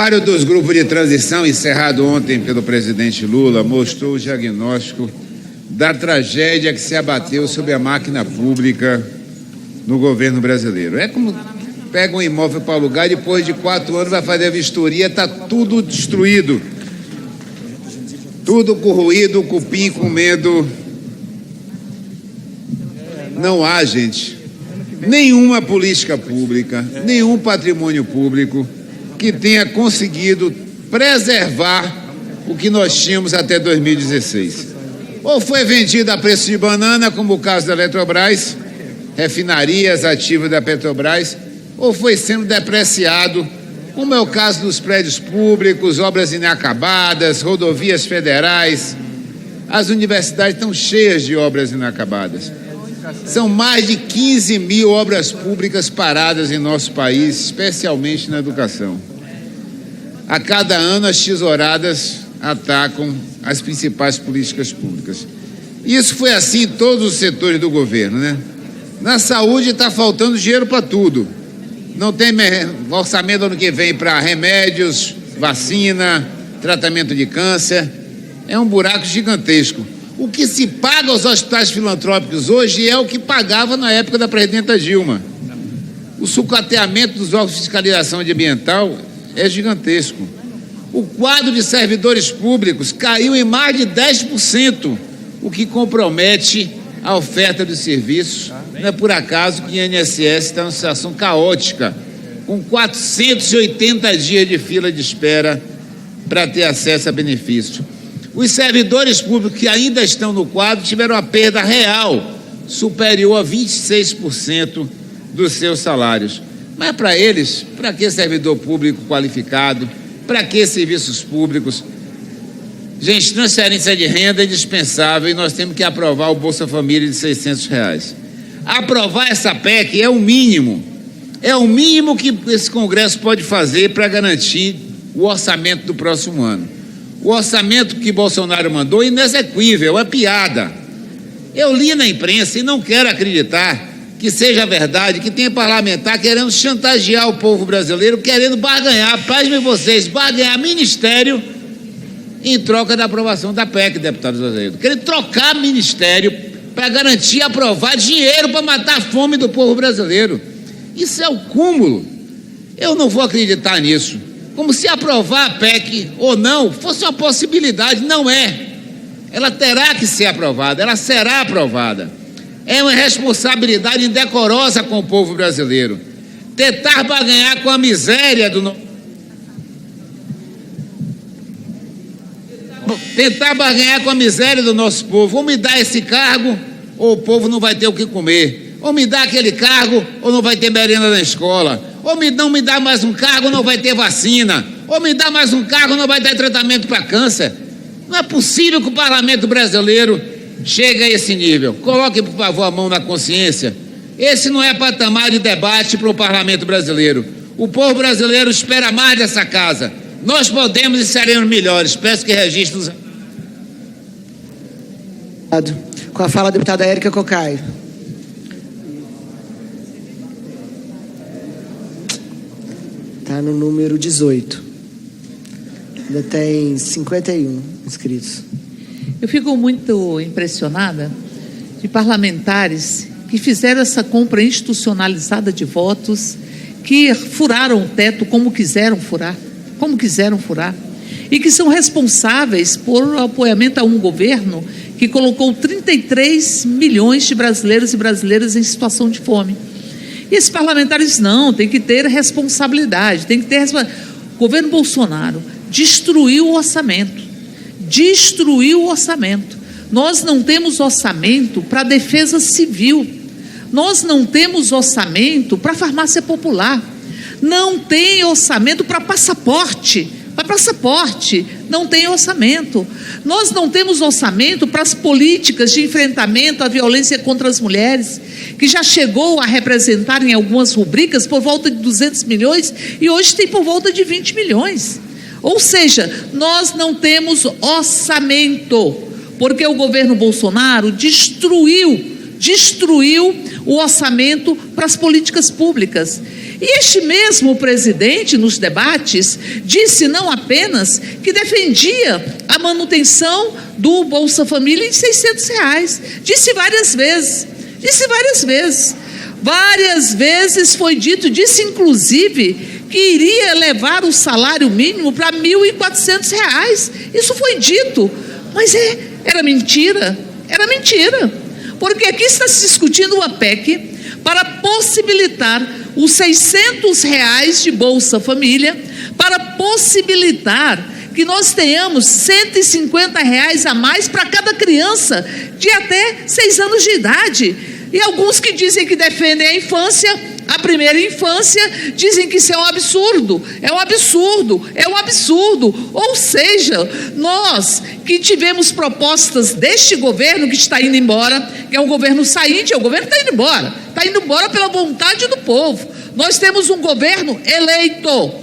O trabalho dos grupos de transição, encerrado ontem pelo presidente Lula, mostrou o diagnóstico da tragédia que se abateu sobre a máquina pública no governo brasileiro. É como pega um imóvel para alugar e depois de 4 anos vai fazer a vistoria, está tudo destruído, tudo corroído, cupim comendo. Não há, gente, nenhuma política pública, nenhum patrimônio público que tenha conseguido preservar o que nós tínhamos até 2016. Ou foi vendido a preço de banana, como o caso da Eletrobras, refinarias, ativos da Petrobras, ou foi sendo depreciado, como é o caso dos prédios públicos, obras inacabadas, rodovias federais. As universidades estão cheias de obras inacabadas. São mais de 15 mil obras públicas paradas em nosso país, especialmente na educação. A cada ano, as tesouradas atacam as principais políticas públicas. Isso foi assim em todos os setores do governo, né? Na saúde está faltando dinheiro para tudo. Não tem orçamento ano que vem para remédios, vacina, tratamento de câncer. É um buraco gigantesco. O que se paga aos hospitais filantrópicos hoje é o que pagava na época da presidenta Dilma. O sucateamento dos órgãos de fiscalização ambiental é gigantesco. O quadro de servidores públicos caiu em mais de 10%, o que compromete a oferta de serviços. Não é por acaso que o INSS está numa situação caótica, com 480 dias de fila de espera para ter acesso a benefício. Os servidores públicos que ainda estão no quadro tiveram uma perda real superior a 26% dos seus salários. Mas para eles, para que servidor público qualificado? Para que serviços públicos? Gente, transferência de renda é indispensável e nós temos que aprovar o Bolsa Família de R$600. Aprovar essa PEC é o mínimo que esse Congresso pode fazer para garantir o orçamento do próximo ano. O orçamento que Bolsonaro mandou é inexequível, é piada. Eu li na imprensa e não quero acreditar que seja verdade, que tem parlamentar querendo chantagear o povo brasileiro, querendo barganhar, pasmem vocês, barganhar ministério em troca da aprovação da PEC, deputado Azevedo. Querendo trocar ministério para garantir aprovar dinheiro para matar a fome do povo brasileiro. Isso é o cúmulo. Eu não vou acreditar nisso. Como se aprovar a PEC ou não fosse uma possibilidade. Não é. Ela terá que ser aprovada, ela será aprovada. É uma responsabilidade indecorosa com o povo brasileiro. Tentar barganhar com a miséria Tentar barganhar com a miséria do nosso povo. Ou me dá esse cargo, ou o povo não vai ter o que comer. Ou me dá aquele cargo, ou não vai ter merenda na escola. Ou não me dá mais um cargo, não vai ter vacina. Ou me dá mais um cargo, não vai ter tratamento para câncer. Não é possível que o parlamento brasileiro chegue a esse nível. Coloque, por favor, a mão na consciência. Esse não é patamar de debate para o parlamento brasileiro. O povo brasileiro espera mais dessa casa. Nós podemos e seremos melhores. Peço que registre. Com a fala a deputada Érica Cocai. Está no número 18. Ainda tem 51 inscritos. Eu fico muito impressionada de parlamentares que fizeram essa compra institucionalizada de votos, que furaram o teto como quiseram furar, e que são responsáveis por apoiamento a um governo que colocou 33 milhões de brasileiros e brasileiras em situação de fome. E esses parlamentares não, tem que ter responsabilidade, O governo Bolsonaro destruiu o orçamento. Nós não temos orçamento para a defesa civil. Nós não temos orçamento para a farmácia popular. Não tem orçamento para passaporte. Não tem orçamento. Nós não temos orçamento para as políticas de enfrentamento à violência contra as mulheres, que já chegou a representar em algumas rubricas por volta de 200 milhões e hoje tem por volta de 20 milhões. Ou seja, nós não temos orçamento, porque o governo Bolsonaro destruiu o orçamento para as políticas públicas. E este mesmo presidente, nos debates, disse não apenas que defendia a manutenção do Bolsa Família em R$600, disse várias vezes. Várias vezes foi dito, disse inclusive que iria elevar o salário mínimo para R$1.400. Isso foi dito, mas era mentira, porque aqui está se discutindo uma PEC para possibilitar os R$600 de Bolsa Família, para possibilitar que nós tenhamos R$150 a mais para cada criança de até 6 anos de idade. E alguns que dizem que defendem a infância, a primeira infância, dizem que isso é um absurdo. Ou seja, nós que tivemos propostas deste governo que está indo embora, que é um governo saíte, o governo está indo embora pela vontade do povo. Nós temos um governo eleito,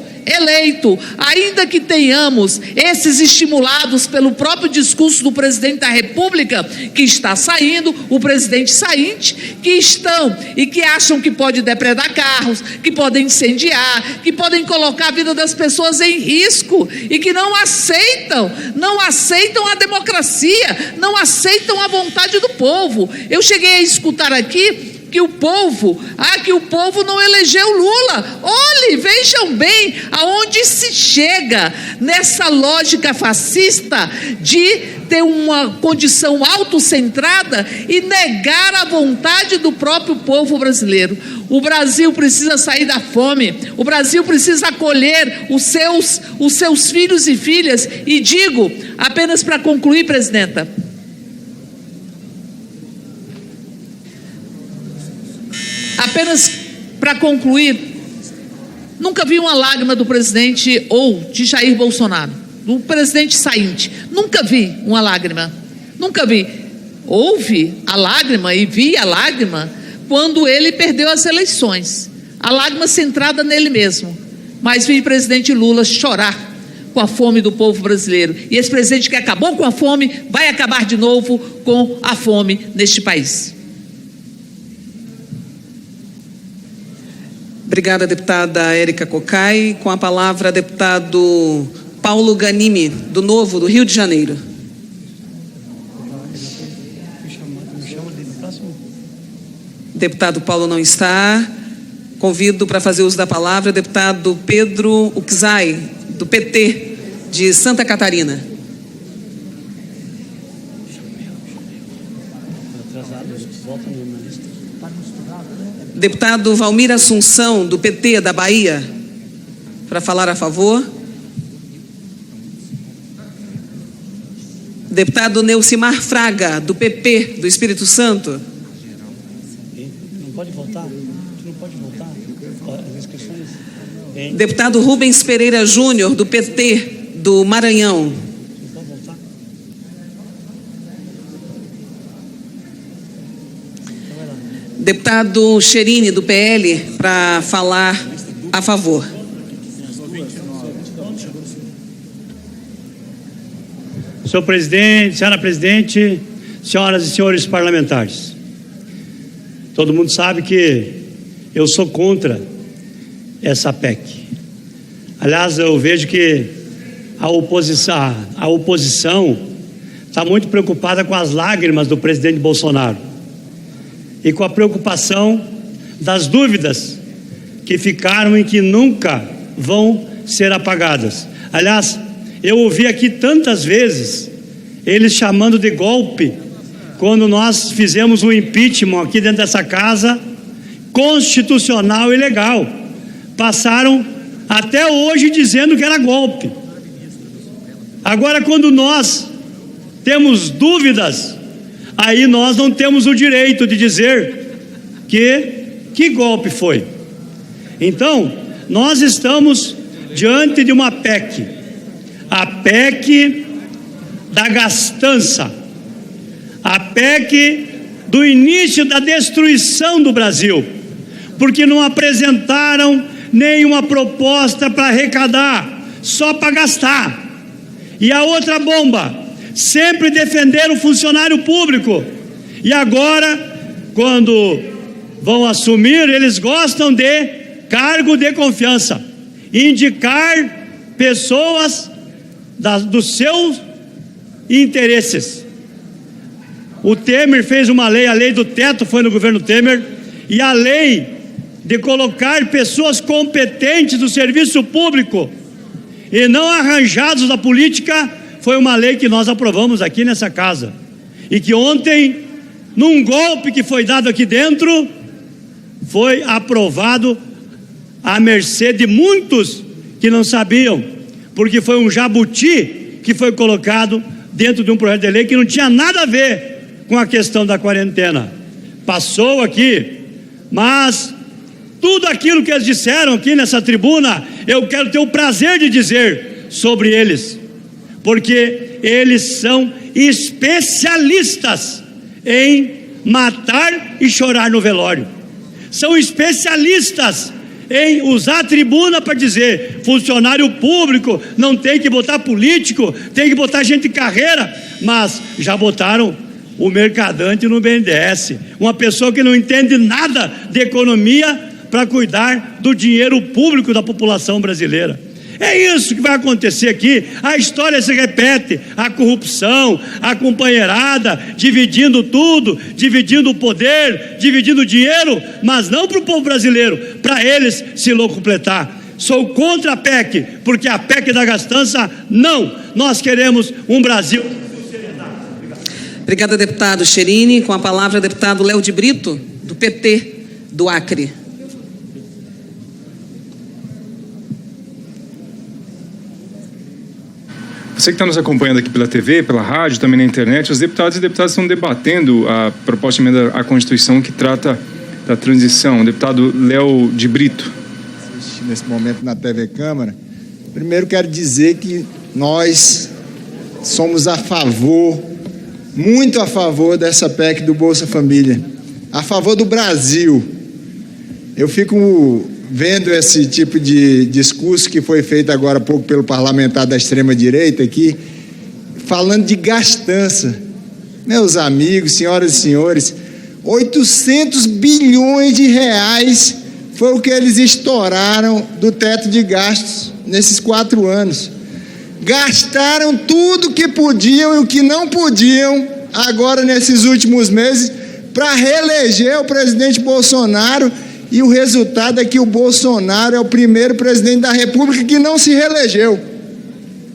ainda que tenhamos esses estimulados pelo próprio discurso do presidente da República, que está saindo, o presidente sainte, que estão e que acham que pode depredar carros, que podem incendiar, que podem colocar a vida das pessoas em risco, e que não aceitam a democracia, não aceitam a vontade do povo. Eu cheguei a escutar aqui que o povo não elegeu Lula. Olhe, vejam bem aonde se chega nessa lógica fascista de ter uma condição autocentrada e negar a vontade do próprio povo brasileiro. O Brasil precisa sair da fome, o Brasil precisa acolher os seus filhos e filhas. E digo, apenas para concluir, presidenta, nunca vi uma lágrima do presidente ou de Jair Bolsonaro, do presidente saíte. Nunca vi uma lágrima. Houve a lágrima e vi a lágrima quando ele perdeu as eleições. A lágrima centrada nele mesmo. Mas vi o presidente Lula chorar com a fome do povo brasileiro. E esse presidente que acabou com a fome vai acabar de novo com a fome neste país. Obrigada, deputada Érica Cocai. Com a palavra, deputado Paulo Ganimi, do Novo, do Rio de Janeiro. Deputado Paulo não está. Convido para fazer uso da palavra deputado Pedro Uczai, do PT, de Santa Catarina. Deputado Valmir Assunção, do PT da Bahia, para falar a favor. Deputado Neucimar Fraga, do PP do Espírito Santo. Não pode votar? Não pode votar? As inscrições? Deputado Rubens Pereira Júnior, do PT do Maranhão. Não pode votar? Deputado Cherini, do PL, para falar a favor. Senhor presidente, senhora presidente, senhoras e senhores parlamentares, todo mundo sabe que eu sou contra essa PEC. Aliás, eu vejo que a oposição está muito preocupada com as lágrimas do presidente Bolsonaro e com a preocupação das dúvidas que ficaram e que nunca vão ser apagadas. Aliás, eu ouvi aqui tantas vezes eles chamando de golpe quando nós fizemos um impeachment aqui dentro dessa casa, constitucional e legal. Passaram até hoje dizendo que era golpe. Agora, quando nós temos dúvidas, aí nós não temos o direito de dizer que golpe foi. Então, nós estamos diante de uma PEC, a PEC da gastança, a PEC do início da destruição do Brasil, porque não apresentaram nenhuma proposta para arrecadar, só para gastar. E a outra bomba, sempre defender o funcionário público, e agora, quando vão assumir, eles gostam de cargo de confiança, indicar pessoas dos seus interesses. O Temer fez uma lei, a lei do teto foi no governo Temer, e a lei de colocar pessoas competentes do serviço público e não arranjados da política foi uma lei que nós aprovamos aqui nessa casa, e que ontem, num golpe que foi dado aqui dentro, foi aprovado à mercê de muitos que não sabiam, porque foi um jabuti que foi colocado dentro de um projeto de lei que não tinha nada a ver com a questão da quarentena. Passou aqui, mas tudo aquilo que eles disseram aqui nessa tribuna, eu quero ter o prazer de dizer sobre eles, porque eles são especialistas em matar e chorar no velório. São especialistas em usar a tribuna para dizer: funcionário público não tem que botar político, tem que botar gente de carreira, mas já botaram o mercadante no BNDES, uma pessoa que não entende nada de economia para cuidar do dinheiro público da população brasileira. É isso que vai acontecer aqui. A história se repete, a corrupção, a companheirada, dividindo tudo, dividindo o poder, dividindo o dinheiro, mas não para o povo brasileiro, para eles se locupletar. Sou contra a PEC, porque a PEC da gastança, não. Nós queremos um Brasil. Obrigada, deputado Cherini. Com a palavra, deputado Léo de Brito, do PT do Acre. Você que está nos acompanhando aqui pela TV, pela rádio, também na internet, os deputados e deputadas estão debatendo a proposta de emenda à Constituição que trata da transição. O deputado Léo de Brito. Nesse momento na TV Câmara, primeiro quero dizer que nós somos a favor, muito a favor dessa PEC do Bolsa Família, a favor do Brasil. Eu fico vendo esse tipo de discurso que foi feito agora há pouco pelo parlamentar da extrema-direita aqui, falando de gastança. Meus amigos, senhoras e senhores, 800 bilhões de reais foi o que eles estouraram do teto de gastos nesses 4 anos. Gastaram tudo que podiam e o que não podiam agora nesses últimos meses para reeleger o presidente Bolsonaro. E o resultado é que o Bolsonaro é o primeiro presidente da República que não se reelegeu.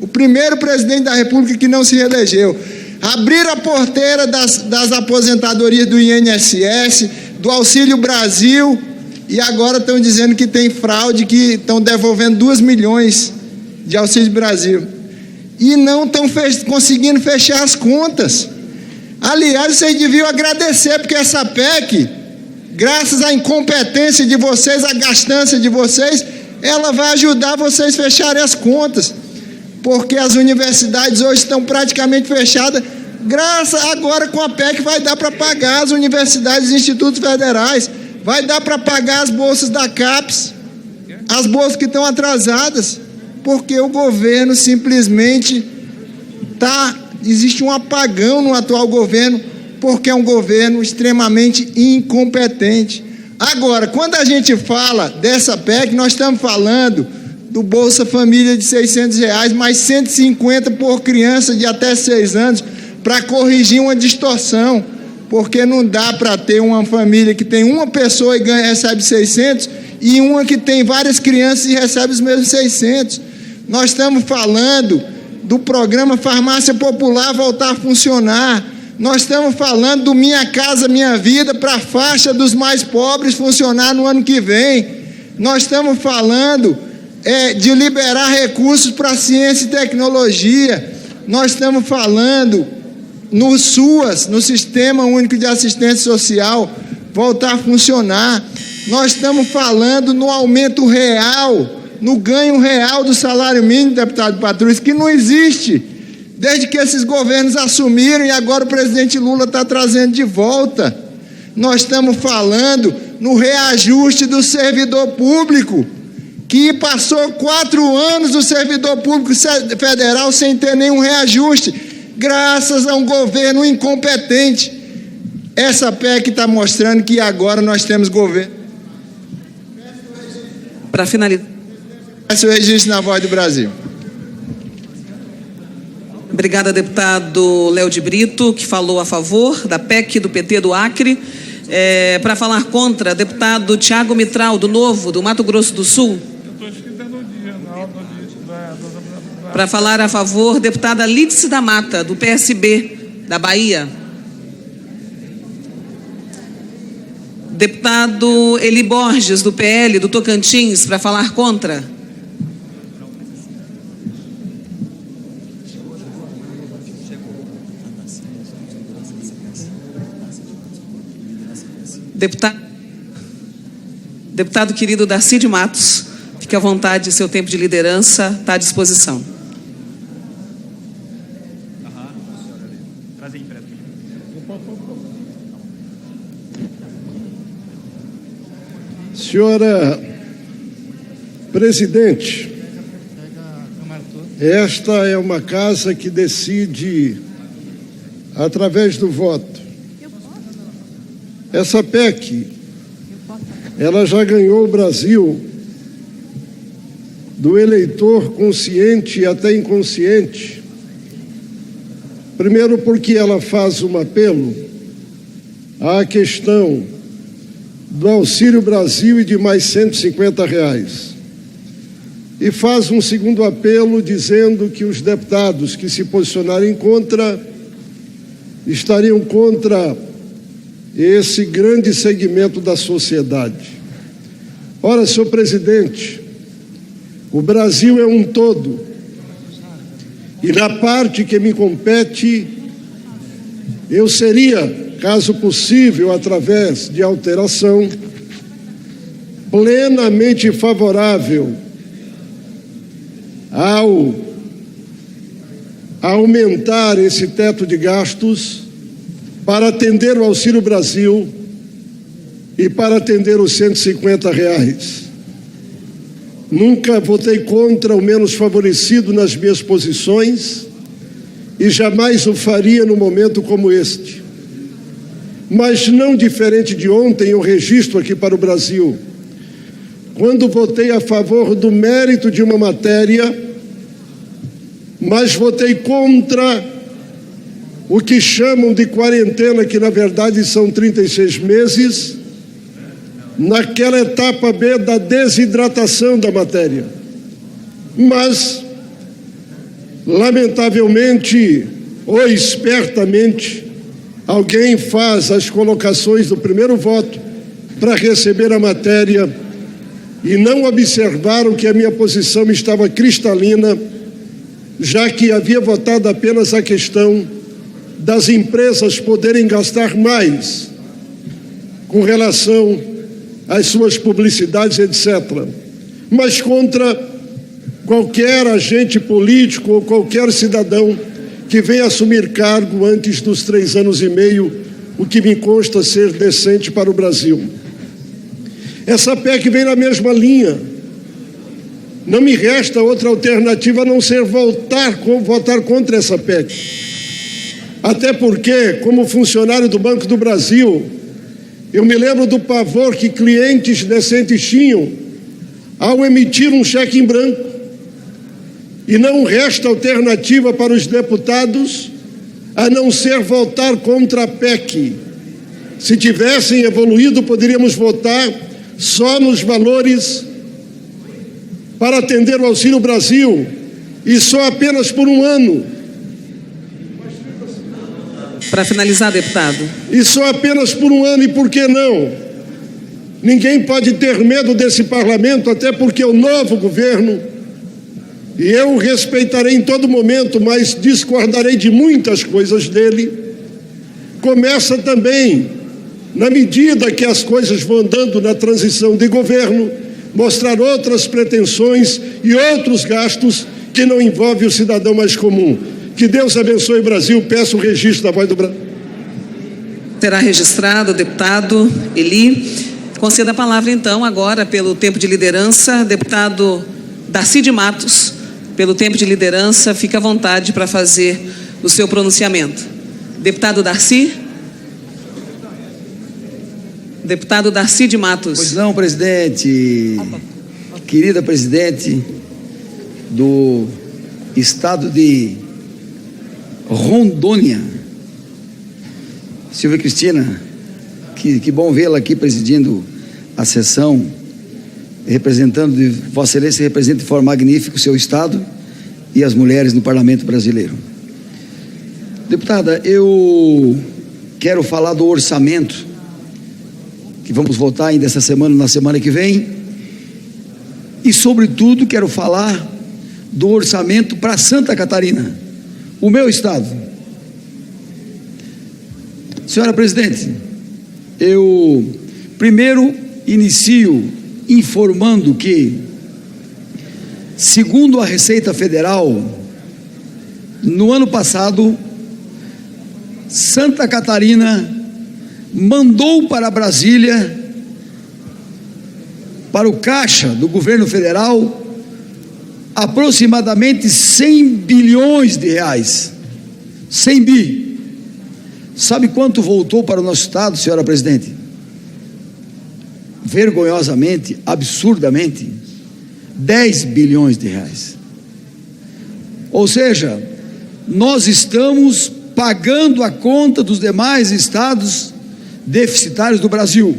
O primeiro presidente da República que não se reelegeu. Abriram a porteira das aposentadorias do INSS, do Auxílio Brasil, e agora estão dizendo que tem fraude, que estão devolvendo 2 milhões de Auxílio Brasil. E não estão conseguindo fechar as contas. Aliás, vocês deviam agradecer, porque essa PEC, graças à incompetência de vocês, à gastança de vocês, ela vai ajudar vocês a fecharem as contas, porque as universidades hoje estão praticamente fechadas. Graças agora com a PEC vai dar para pagar as universidades e institutos federais, vai dar para pagar as bolsas da CAPES, as bolsas que estão atrasadas, porque o governo simplesmente existe um apagão no atual governo, porque é um governo extremamente incompetente. Agora, quando a gente fala dessa PEC, nós estamos falando do Bolsa Família de R$600, mais 150 por criança de até 6 anos, para corrigir uma distorção, porque não dá para ter uma família que tem uma pessoa e recebe 600, e uma que tem várias crianças e recebe os mesmos 600. Nós estamos falando do programa Farmácia Popular voltar a funcionar. Nós estamos falando do Minha Casa Minha Vida para a faixa dos mais pobres funcionar no ano que vem. Nós estamos falando de liberar recursos para ciência e tecnologia. Nós estamos falando no SUAS, no Sistema Único de Assistência Social, voltar a funcionar. Nós estamos falando no aumento real, no ganho real do salário mínimo, deputado Patrus, que não existe desde que esses governos assumiram, e agora o presidente Lula está trazendo de volta. Nós estamos falando no reajuste do servidor público, que passou 4 anos do servidor público federal sem ter nenhum reajuste, graças a um governo incompetente. Essa PEC está mostrando que agora nós temos governo. Para finalizar. Esse é o registro na Voz do Brasil. Obrigada, deputado Léo de Brito, que falou a favor da PEC do PT do Acre. Para falar contra, deputado Tiago Mitral, do Novo, do Mato Grosso do Sul. Para falar a favor, deputada Lídice da Mata, do PSB, da Bahia. Deputado Eli Borges, do PL, do Tocantins, para falar contra. Deputado querido Darcy de Matos, fique à vontade, seu tempo de liderança está à disposição. Senhora presidente, esta é uma casa que decide através do voto. Essa PEC, ela já ganhou o Brasil do eleitor consciente e até inconsciente. Primeiro porque ela faz um apelo à questão do Auxílio Brasil e de mais R$150. E faz um segundo apelo dizendo que os deputados que se posicionarem contra estariam contra esse grande segmento da sociedade. Ora, senhor presidente, o Brasil é um todo. E na parte que me compete, eu seria, caso possível, através de alteração, plenamente favorável ao aumentar esse teto de gastos para atender o Auxílio Brasil e para atender os R$150. Nunca votei contra o menos favorecido nas minhas posições e jamais o faria num momento como este. Mas não diferente de ontem, eu registro aqui para o Brasil, quando votei a favor do mérito de uma matéria, mas votei contra o que chamam de quarentena, que na verdade são 36 meses, naquela etapa B da desidratação da matéria. Mas, lamentavelmente ou espertamente, alguém faz as colocações do primeiro voto para receber a matéria e não observaram que a minha posição estava cristalina, já que havia votado apenas a questão das empresas poderem gastar mais com relação às suas publicidades, etc. Mas contra qualquer agente político ou qualquer cidadão que venha assumir cargo antes dos 3 anos e meio, o que me consta ser decente para o Brasil. Essa PEC vem na mesma linha. Não me resta outra alternativa a não ser votar contra essa PEC. Até porque, como funcionário do Banco do Brasil, eu me lembro do pavor que clientes decentes tinham ao emitir um cheque em branco. E não resta alternativa para os deputados a não ser votar contra a PEC. Se tivessem evoluído, poderíamos votar só nos valores para atender o Auxílio Brasil e só apenas por 1 ano. Para finalizar, deputado. E só apenas por 1 ano, e por que não? Ninguém pode ter medo desse parlamento, até porque o novo governo, e eu o respeitarei em todo momento, mas discordarei de muitas coisas dele, começa também, na medida que as coisas vão andando na transição de governo, mostrar outras pretensões e outros gastos que não envolvem o cidadão mais comum. Que Deus abençoe o Brasil. Peço o registro da Voz do Brasil. Será registrado, deputado Eli. Conceda a palavra, então, agora, pelo tempo de liderança, deputado Darcy de Matos, pelo tempo de liderança, fique à vontade para fazer o seu pronunciamento. Deputado Darcy. Deputado Darcy de Matos. Pois não, presidente. querida presidente do estado de Rondônia, Silvia Cristina, que bom vê-la aqui presidindo a sessão, representando de Vossa Excelência, representa de forma magnífica o seu estado e as mulheres no Parlamento brasileiro. Deputada, eu quero falar do orçamento que vamos votar ainda essa semana, na semana que vem, e sobretudo quero falar do orçamento para Santa Catarina, o meu estado. Senhora presidente, eu primeiro inicio informando que, segundo a Receita Federal, no ano passado, Santa Catarina mandou para Brasília, para o caixa do governo federal, aproximadamente 100 bilhões de reais. 100 bi. Sabe quanto voltou para o nosso estado, senhora presidente? Vergonhosamente, absurdamente, 10 bilhões de reais. Ou seja, nós estamos pagando a conta dos demais estados deficitários do Brasil.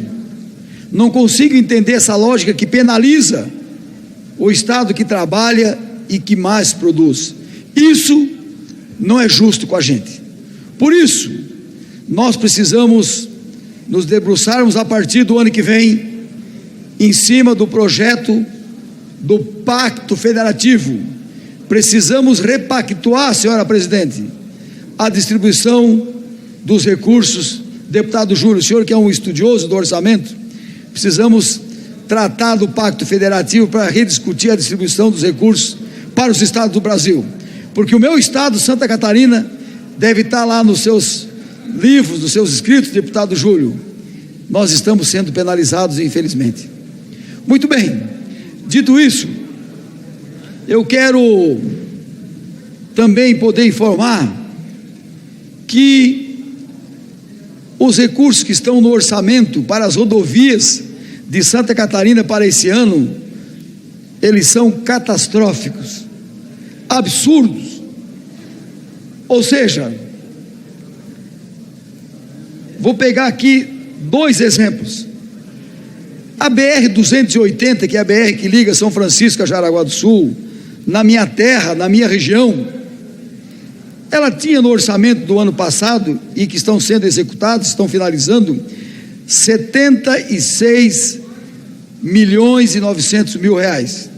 Não consigo entender essa lógica que penaliza o estado que trabalha e que mais produz. Isso não é justo com a gente. Por isso, nós precisamos nos debruçarmos a partir do ano que vem em cima do projeto do Pacto Federativo. Precisamos repactuar, senhora presidente, a distribuição dos recursos. Deputado Júlio, o senhor que é um estudioso do orçamento, precisamos tratar do Pacto Federativo para rediscutir a distribuição dos recursos para os estados do Brasil, porque o meu estado, Santa Catarina, deve estar lá nos seus livros, nos seus escritos, deputado Júlio. Nós estamos sendo penalizados, infelizmente. Muito bem, dito isso, eu quero também poder informar que os recursos que estão no orçamento para as rodovias de Santa Catarina para esse ano, eles são catastróficos, absurdos. Ou seja, vou pegar aqui 2 exemplos. A BR-280, que é a BR que liga São Francisco a Jaraguá do Sul, na minha terra, na minha região, ela tinha no orçamento do ano passado, e que estão sendo executados, estão finalizando, 76 milhões e 900 mil reais.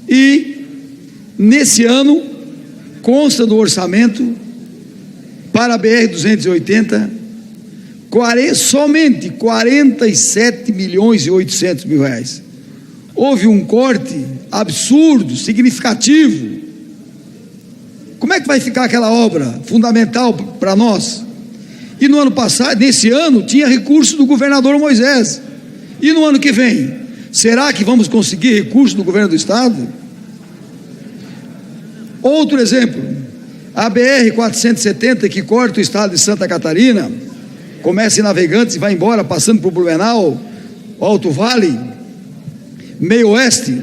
E nesse ano consta do orçamento para a BR-280 somente 47 milhões e 800 mil reais. Houve um corte absurdo, significativo. Como é que vai ficar aquela obra fundamental para nós? E no ano passado, nesse ano, tinha recurso do governador Moisés. E no ano que vem, será que vamos conseguir recurso do governo do estado? Outro exemplo, a BR-470, que corta o estado de Santa Catarina, começa em Navegantes e vai embora, passando por Blumenau, Alto Vale, meio oeste,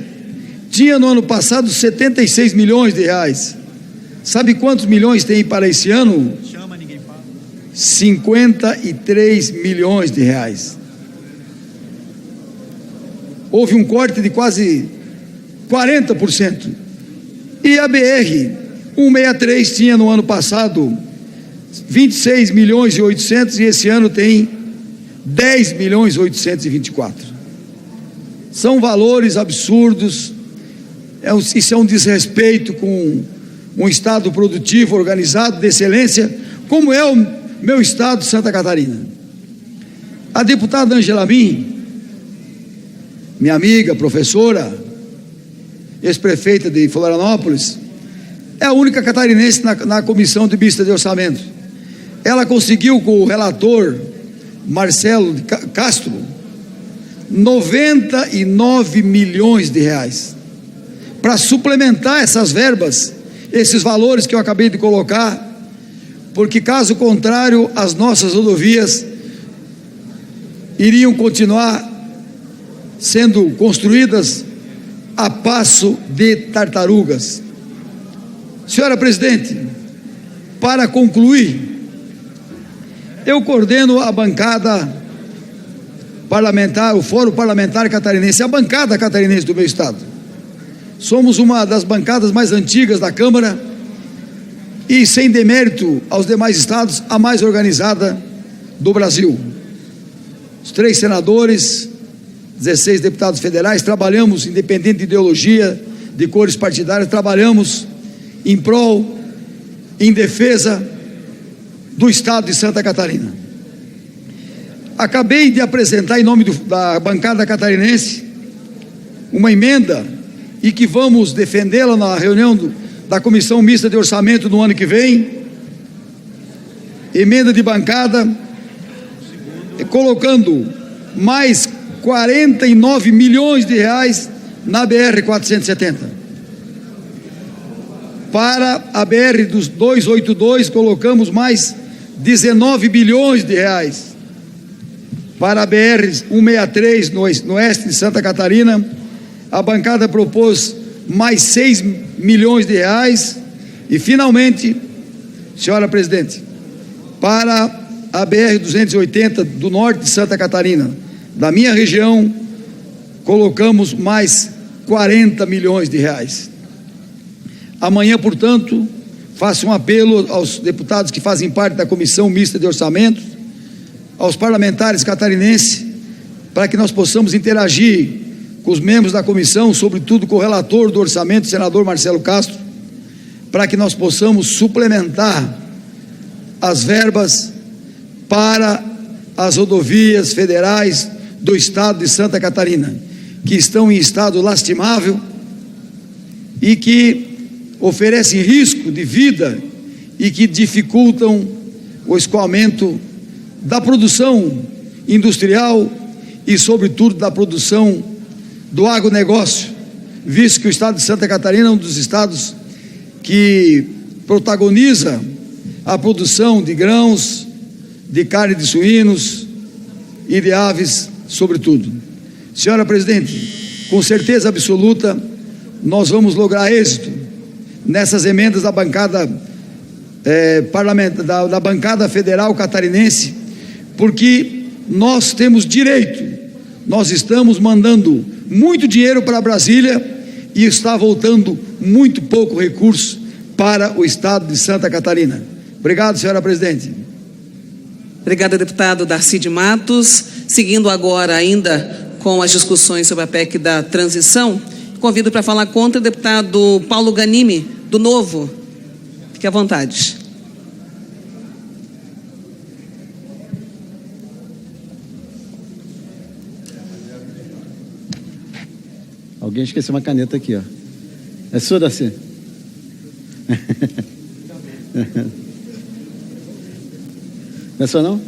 tinha no ano passado 76 milhões de reais. Sabe quantos milhões tem para esse ano? 53 milhões de reais. Houve um corte de quase 40%. E a BR-163 tinha no ano passado 26 milhões e 800 e esse ano tem 10 milhões e 824. São valores absurdos. Isso é um desrespeito com um estado produtivo, organizado, de excelência, como é o meu estado, Santa Catarina. A deputada Ângela Min, minha amiga, professora, ex-prefeita de Florianópolis, é a única catarinense na comissão de mista de orçamento. Ela conseguiu com o relator Marcelo Castro 99 milhões de reais para suplementar essas verbas, esses valores que eu acabei de colocar, porque caso contrário as nossas rodovias iriam continuar sendo construídas a passo de tartarugas. Senhora presidente, para concluir, eu coordeno a bancada parlamentar, o Fórum Parlamentar Catarinense, a bancada catarinense do meu estado. Somos uma das bancadas mais antigas da Câmara e, sem demérito aos demais estados, a mais organizada do Brasil. Os 3 senadores, 16 deputados federais, trabalhamos, independente de ideologia, de cores partidárias, trabalhamos em prol, em defesa do estado de Santa Catarina. Acabei de apresentar, em nome da bancada catarinense, uma emenda e que vamos defendê-la na reunião da Comissão Mista de Orçamento no ano que vem. Emenda de bancada, colocando mais 49 milhões de reais na BR-470. Para a BR-282, colocamos mais 19 bilhões de reais. Para a BR-163, no oeste de Santa Catarina, a bancada propôs mais 6 milhões de reais. E, finalmente, senhora presidente, para a BR-280 do norte de Santa Catarina, da minha região, colocamos mais 40 milhões de reais. Amanhã, portanto, faço um apelo aos deputados que fazem parte da Comissão Mista de Orçamentos, aos parlamentares catarinenses, para que nós possamos interagir com os membros da comissão, sobretudo com o relator do orçamento, o senador Marcelo Castro, para que nós possamos suplementar as verbas para as rodovias federais do estado de Santa Catarina, que estão em estado lastimável e que oferecem risco de vida e que dificultam o escoamento da produção industrial e, sobretudo, da produção do agronegócio, visto que o estado de Santa Catarina é um dos estados que protagoniza a produção de grãos, de carne de suínos e de aves, sobretudo. Senhora presidente, com certeza absoluta, nós vamos lograr êxito nessas emendas da bancada parlamentar, da bancada federal catarinense, porque nós temos direito, nós estamos mandando muito dinheiro para Brasília e está voltando muito pouco recurso para o estado de Santa Catarina. Obrigado, senhora presidente. Obrigada, deputado Darcy de Matos. Seguindo agora ainda com as discussões sobre a PEC da transição, convido para falar contra o deputado Paulo Ganimi, do Novo. Fique à vontade. Alguém esqueceu uma caneta aqui, ó. É sua, Darcy? Não é sua, não?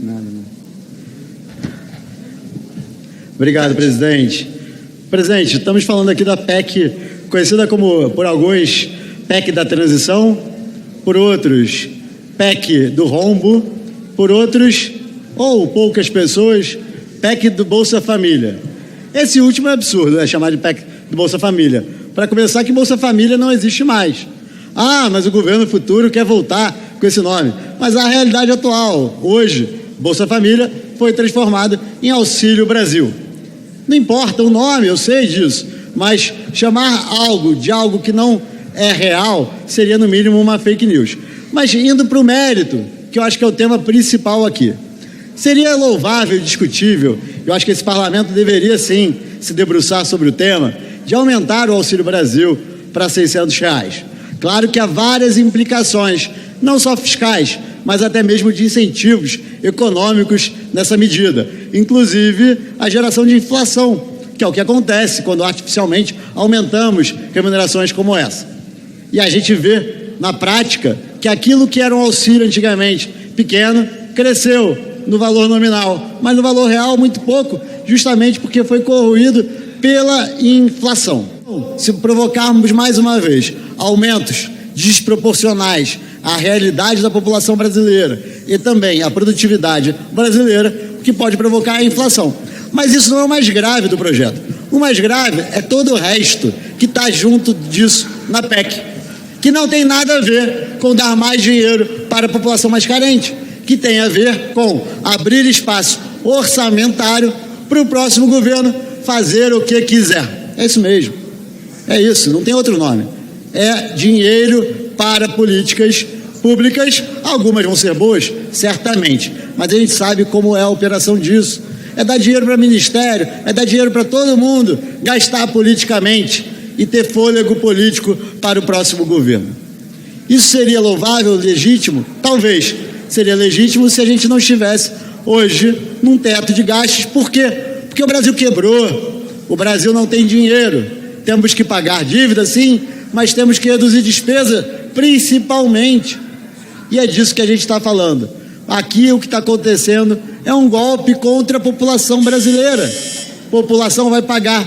Nada, não. Obrigado, presidente. Presidente, estamos falando aqui da PEC, conhecida como, por alguns, PEC da transição, por outros, PEC do rombo, por outros, ou poucas pessoas, PEC do Bolsa Família. Esse último é absurdo, né? Chamar de PEC do Bolsa Família. Para começar, que Bolsa Família não existe mais. Ah, mas o governo futuro quer voltar com esse nome. Mas a realidade atual, hoje, Bolsa Família foi transformada em Auxílio Brasil. Não importa o nome, eu sei disso, mas chamar algo de algo que não é real seria, no mínimo, uma fake news. Mas indo para o mérito, que eu acho que é o tema principal aqui. Seria louvável e discutível, eu acho que esse parlamento deveria sim se debruçar sobre o tema, de aumentar o Auxílio Brasil para R$600. Claro que há várias implicações, não só fiscais, mas até mesmo de incentivos econômicos nessa medida, inclusive a geração de inflação, que é o que acontece quando artificialmente aumentamos remunerações como essa. E a gente vê na prática que aquilo que era um auxílio antigamente pequeno, cresceu no valor nominal, mas no valor real muito pouco, justamente porque foi corroído pela inflação. Se provocarmos mais uma vez aumentos desproporcionais à realidade da população brasileira e também a produtividade brasileira, o que pode provocar a inflação. Mas isso não é o mais grave do projeto. O mais grave é todo o resto que está junto disso na PEC, que não tem nada a ver com dar mais dinheiro para a população mais carente, que tem a ver com abrir espaço orçamentário para o próximo governo fazer o que quiser. É isso mesmo. É isso, não tem outro nome. É dinheiro para políticas públicas. Algumas vão ser boas, certamente, mas a gente sabe como é a operação disso. É dar dinheiro para ministério, é dar dinheiro para todo mundo, gastar politicamente e ter fôlego político para o próximo governo. Isso seria louvável, legítimo? Talvez. Seria legítimo se a gente não estivesse hoje num teto de gastos. Por quê? Porque o Brasil quebrou, o Brasil não tem dinheiro. Temos que pagar dívida, sim, mas temos que reduzir despesa, principalmente. E é disso que a gente está falando. Aqui o que está acontecendo é um golpe contra a população brasileira. A população vai pagar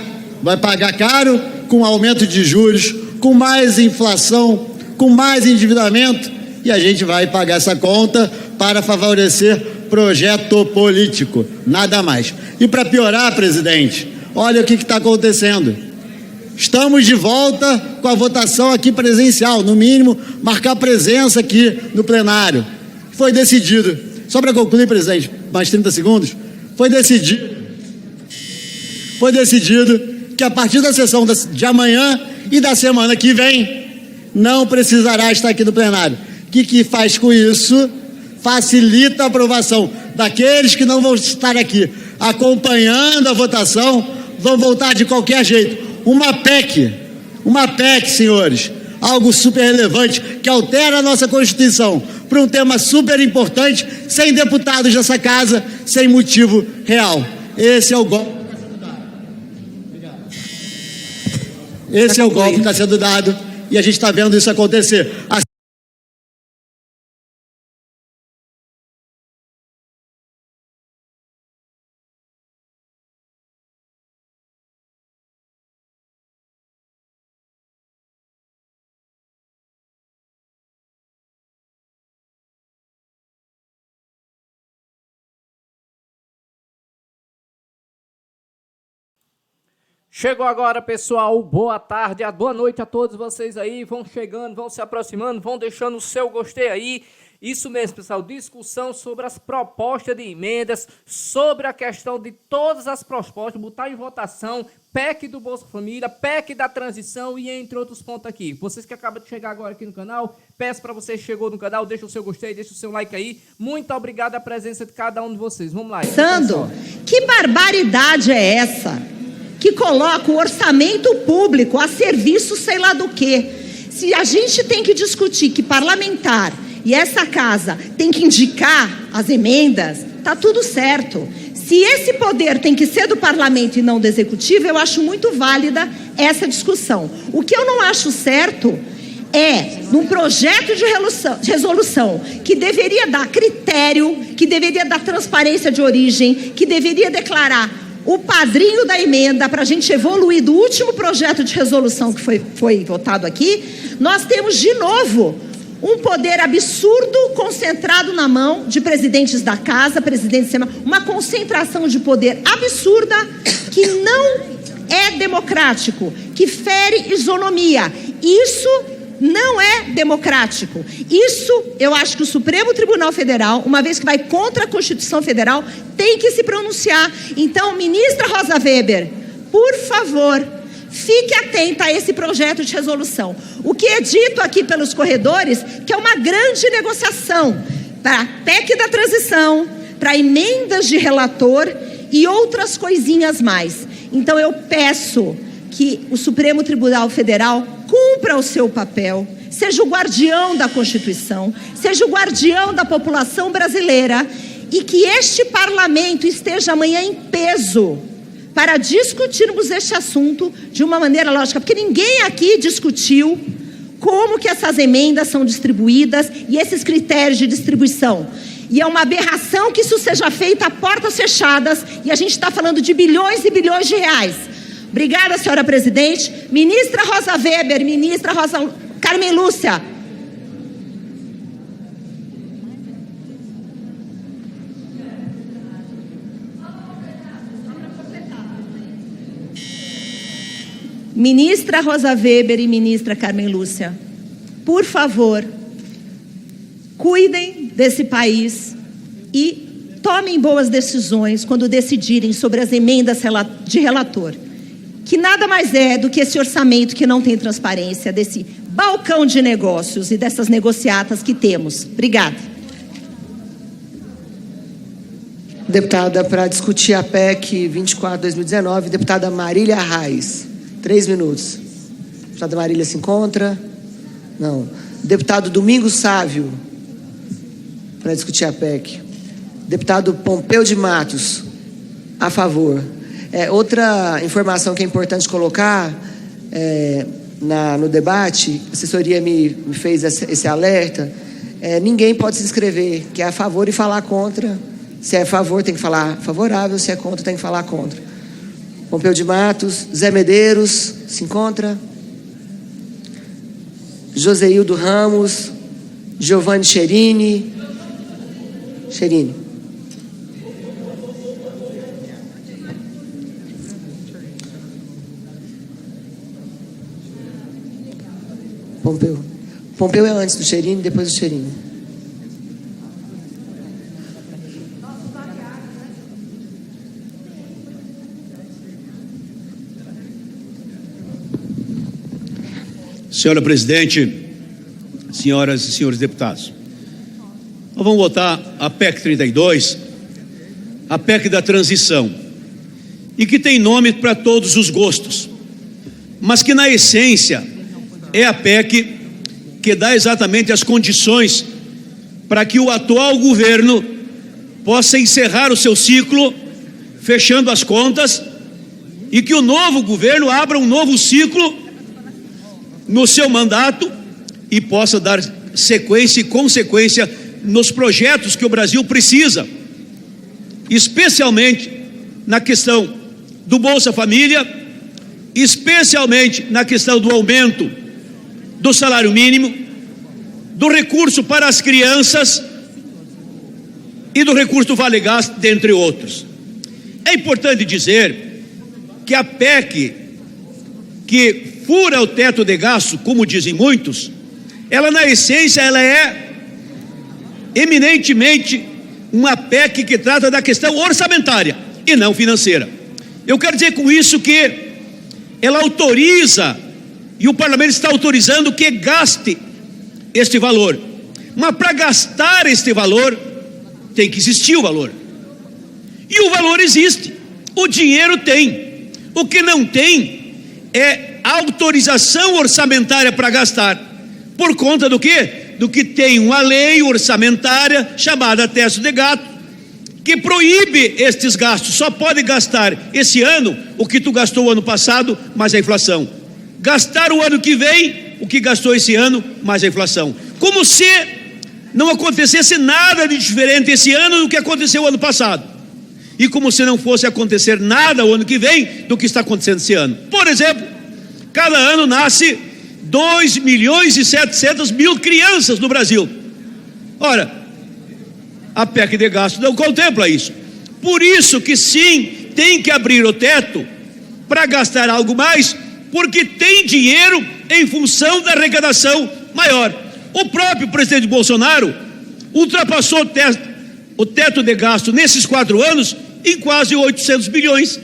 caro, com aumento de juros, com mais inflação, com mais endividamento, e a gente vai pagar essa conta para favorecer projeto político, nada mais. E para piorar, presidente, olha o que está acontecendo. Estamos de volta com a votação aqui presencial, no mínimo, marcar presença aqui no plenário. Foi decidido, só para concluir, presidente, mais 30 segundos, foi decidido que a partir da sessão de amanhã e da semana que vem, não precisará estar aqui no plenário. O que faz com isso? Facilita a aprovação daqueles que não vão estar aqui acompanhando a votação, vão voltar de qualquer jeito. Uma PEC, senhores, algo super relevante, que altera a nossa Constituição para um tema super importante, sem deputados dessa casa, sem motivo real. Esse é o golpe que está sendo dado. Obrigado. Esse é o golpe que está sendo dado e a gente está vendo isso acontecer. Chegou agora, pessoal, boa tarde, boa noite a todos vocês aí, vão chegando, vão se aproximando, vão deixando o seu gostei aí. Isso mesmo, pessoal, discussão sobre as propostas de emendas, sobre a questão de todas as propostas, botar em votação, PEC do Bolsa Família, PEC da transição e entre outros pontos aqui. Vocês que acabam de chegar agora aqui no canal, peço para você que chegou no canal, deixa o seu gostei, deixa o seu like aí. Muito obrigado a presença de cada um de vocês. Vamos lá. Sandro, que barbaridade é essa? Que coloca o orçamento público a serviço sei lá do quê. Se a gente tem que discutir que parlamentar e essa casa tem que indicar as emendas, tá tudo certo. Se esse poder tem que ser do parlamento e não do executivo, eu acho muito válida essa discussão. O que eu não acho certo é, num projeto de resolução que deveria dar critério, que deveria dar transparência de origem, que deveria declarar o padrinho da emenda para a gente evoluir do último projeto de resolução que foi votado aqui, nós temos de novo um poder absurdo concentrado na mão de presidentes da casa, presidentes, uma concentração de poder absurda que não é democrático, que fere isonomia. Isso não é democrático. Isso, eu acho que o Supremo Tribunal Federal, uma vez que vai contra a Constituição Federal, tem que se pronunciar. Então, ministra Rosa Weber, por favor, fique atenta a esse projeto de resolução. O que é dito aqui pelos corredores, que é uma grande negociação para a PEC da transição, para emendas de relator e outras coisinhas mais. Então, eu peço que o Supremo Tribunal Federal cumpra o seu papel, seja o guardião da Constituição, seja o guardião da população brasileira e que este parlamento esteja amanhã em peso para discutirmos este assunto de uma maneira lógica, porque ninguém aqui discutiu como que essas emendas são distribuídas e esses critérios de distribuição. E é uma aberração que isso seja feito a portas fechadas e a gente está falando de bilhões e bilhões de reais. Obrigada, senhora presidente. Ministra Rosa Weber, ministra Carmen Lúcia. Ministra Rosa Weber e ministra Carmen Lúcia, por favor, cuidem desse país e tomem boas decisões quando decidirem sobre as emendas de relator, que nada mais é do que esse orçamento que não tem transparência, desse balcão de negócios e dessas negociatas que temos. Obrigada. Deputada, para discutir a PEC 24/2019, deputada Marília Reis. 3 minutos. Deputada Marília se encontra? Não. Deputado Domingos Sávio, para discutir a PEC. Deputado Pompeu de Matos, a favor. Outra informação que é importante colocar no debate, a assessoria me fez esse alerta, ninguém pode se inscrever, que é a favor e falar contra. Se é a favor, tem que falar favorável, se é contra, tem que falar contra. Pompeu de Matos, Zé Medeiros, se encontra? Joseildo Ramos, Giovanni Cherini. Pompeu é antes do Cherini, depois do Cherini. Senhora presidente, senhoras e senhores deputados, nós vamos votar a PEC 32, a PEC da transição, e que tem nome para todos os gostos, mas que na essência é a PEC que dá exatamente as condições para que o atual governo possa encerrar o seu ciclo, fechando as contas, e que o novo governo abra um novo ciclo no seu mandato e possa dar sequência e consequência nos projetos que o Brasil precisa, especialmente na questão do Bolsa Família, especialmente na questão do aumento do salário mínimo, do recurso para as crianças e do recurso do Vale Gás, dentre outros. É importante dizer que a PEC que fura o teto de gasto, como dizem muitos, ela na essência ela é eminentemente uma PEC que trata da questão orçamentária e não financeira. Eu quero dizer com isso que ela autoriza, e o parlamento está autorizando que gaste este valor, mas para gastar este valor tem que existir o valor, e o valor existe, o dinheiro tem, o que não tem é autorização orçamentária para gastar, por conta do quê? Do que tem uma lei orçamentária chamada teto de gasto, que proíbe estes gastos. Só pode gastar esse ano o que tu gastou o ano passado, mais a inflação. Gastar o ano que vem o que gastou esse ano, mais a inflação. Como se não acontecesse nada de diferente esse ano do que aconteceu o ano passado. E como se não fosse acontecer nada o ano que vem do que está acontecendo esse ano. Por exemplo, cada ano nasce 2.700.000 crianças no Brasil. Ora, a PEC de gasto não contempla isso. Por isso que sim, tem que abrir o teto para gastar algo mais, porque tem dinheiro em função da arrecadação maior. O próprio presidente Bolsonaro ultrapassou o teto de gasto nesses 4 anos em quase 800 bilhões,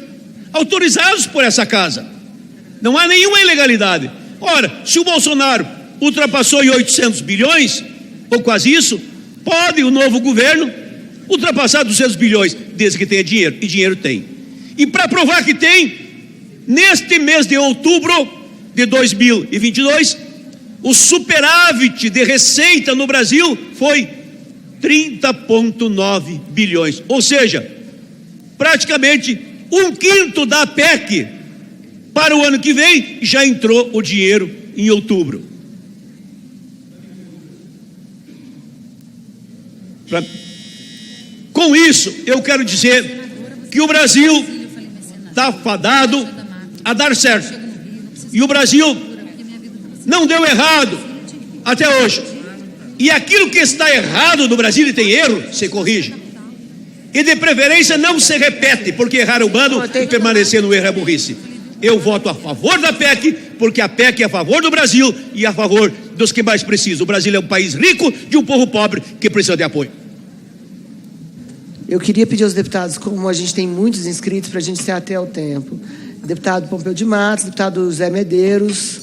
autorizados por essa casa. Não há nenhuma ilegalidade. Ora, se o Bolsonaro ultrapassou em 800 bilhões, ou quase isso, pode o novo governo ultrapassar 200 bilhões, desde que tenha dinheiro, e dinheiro tem. E para provar que tem, neste mês de outubro de 2022, o superávit de receita no Brasil foi 30,9 bilhões, ou seja, praticamente 1/5 da PEC para o ano que vem já entrou o dinheiro em outubro. Com isso, eu quero dizer que o Brasil está fadado a dar certo. E o Brasil não deu errado até hoje. E aquilo que está errado no Brasil e tem erro, se corrige. E de preferência não se repete, porque errar é humano e permanecer no erro é burrice. Eu voto a favor da PEC, porque a PEC é a favor do Brasil e a favor dos que mais precisam. O Brasil é um país rico de um povo pobre que precisa de apoio. Eu queria pedir aos deputados, como a gente tem muitos inscritos, para a gente ser até o tempo. Deputado Pompeu de Matos, deputado Zé Medeiros,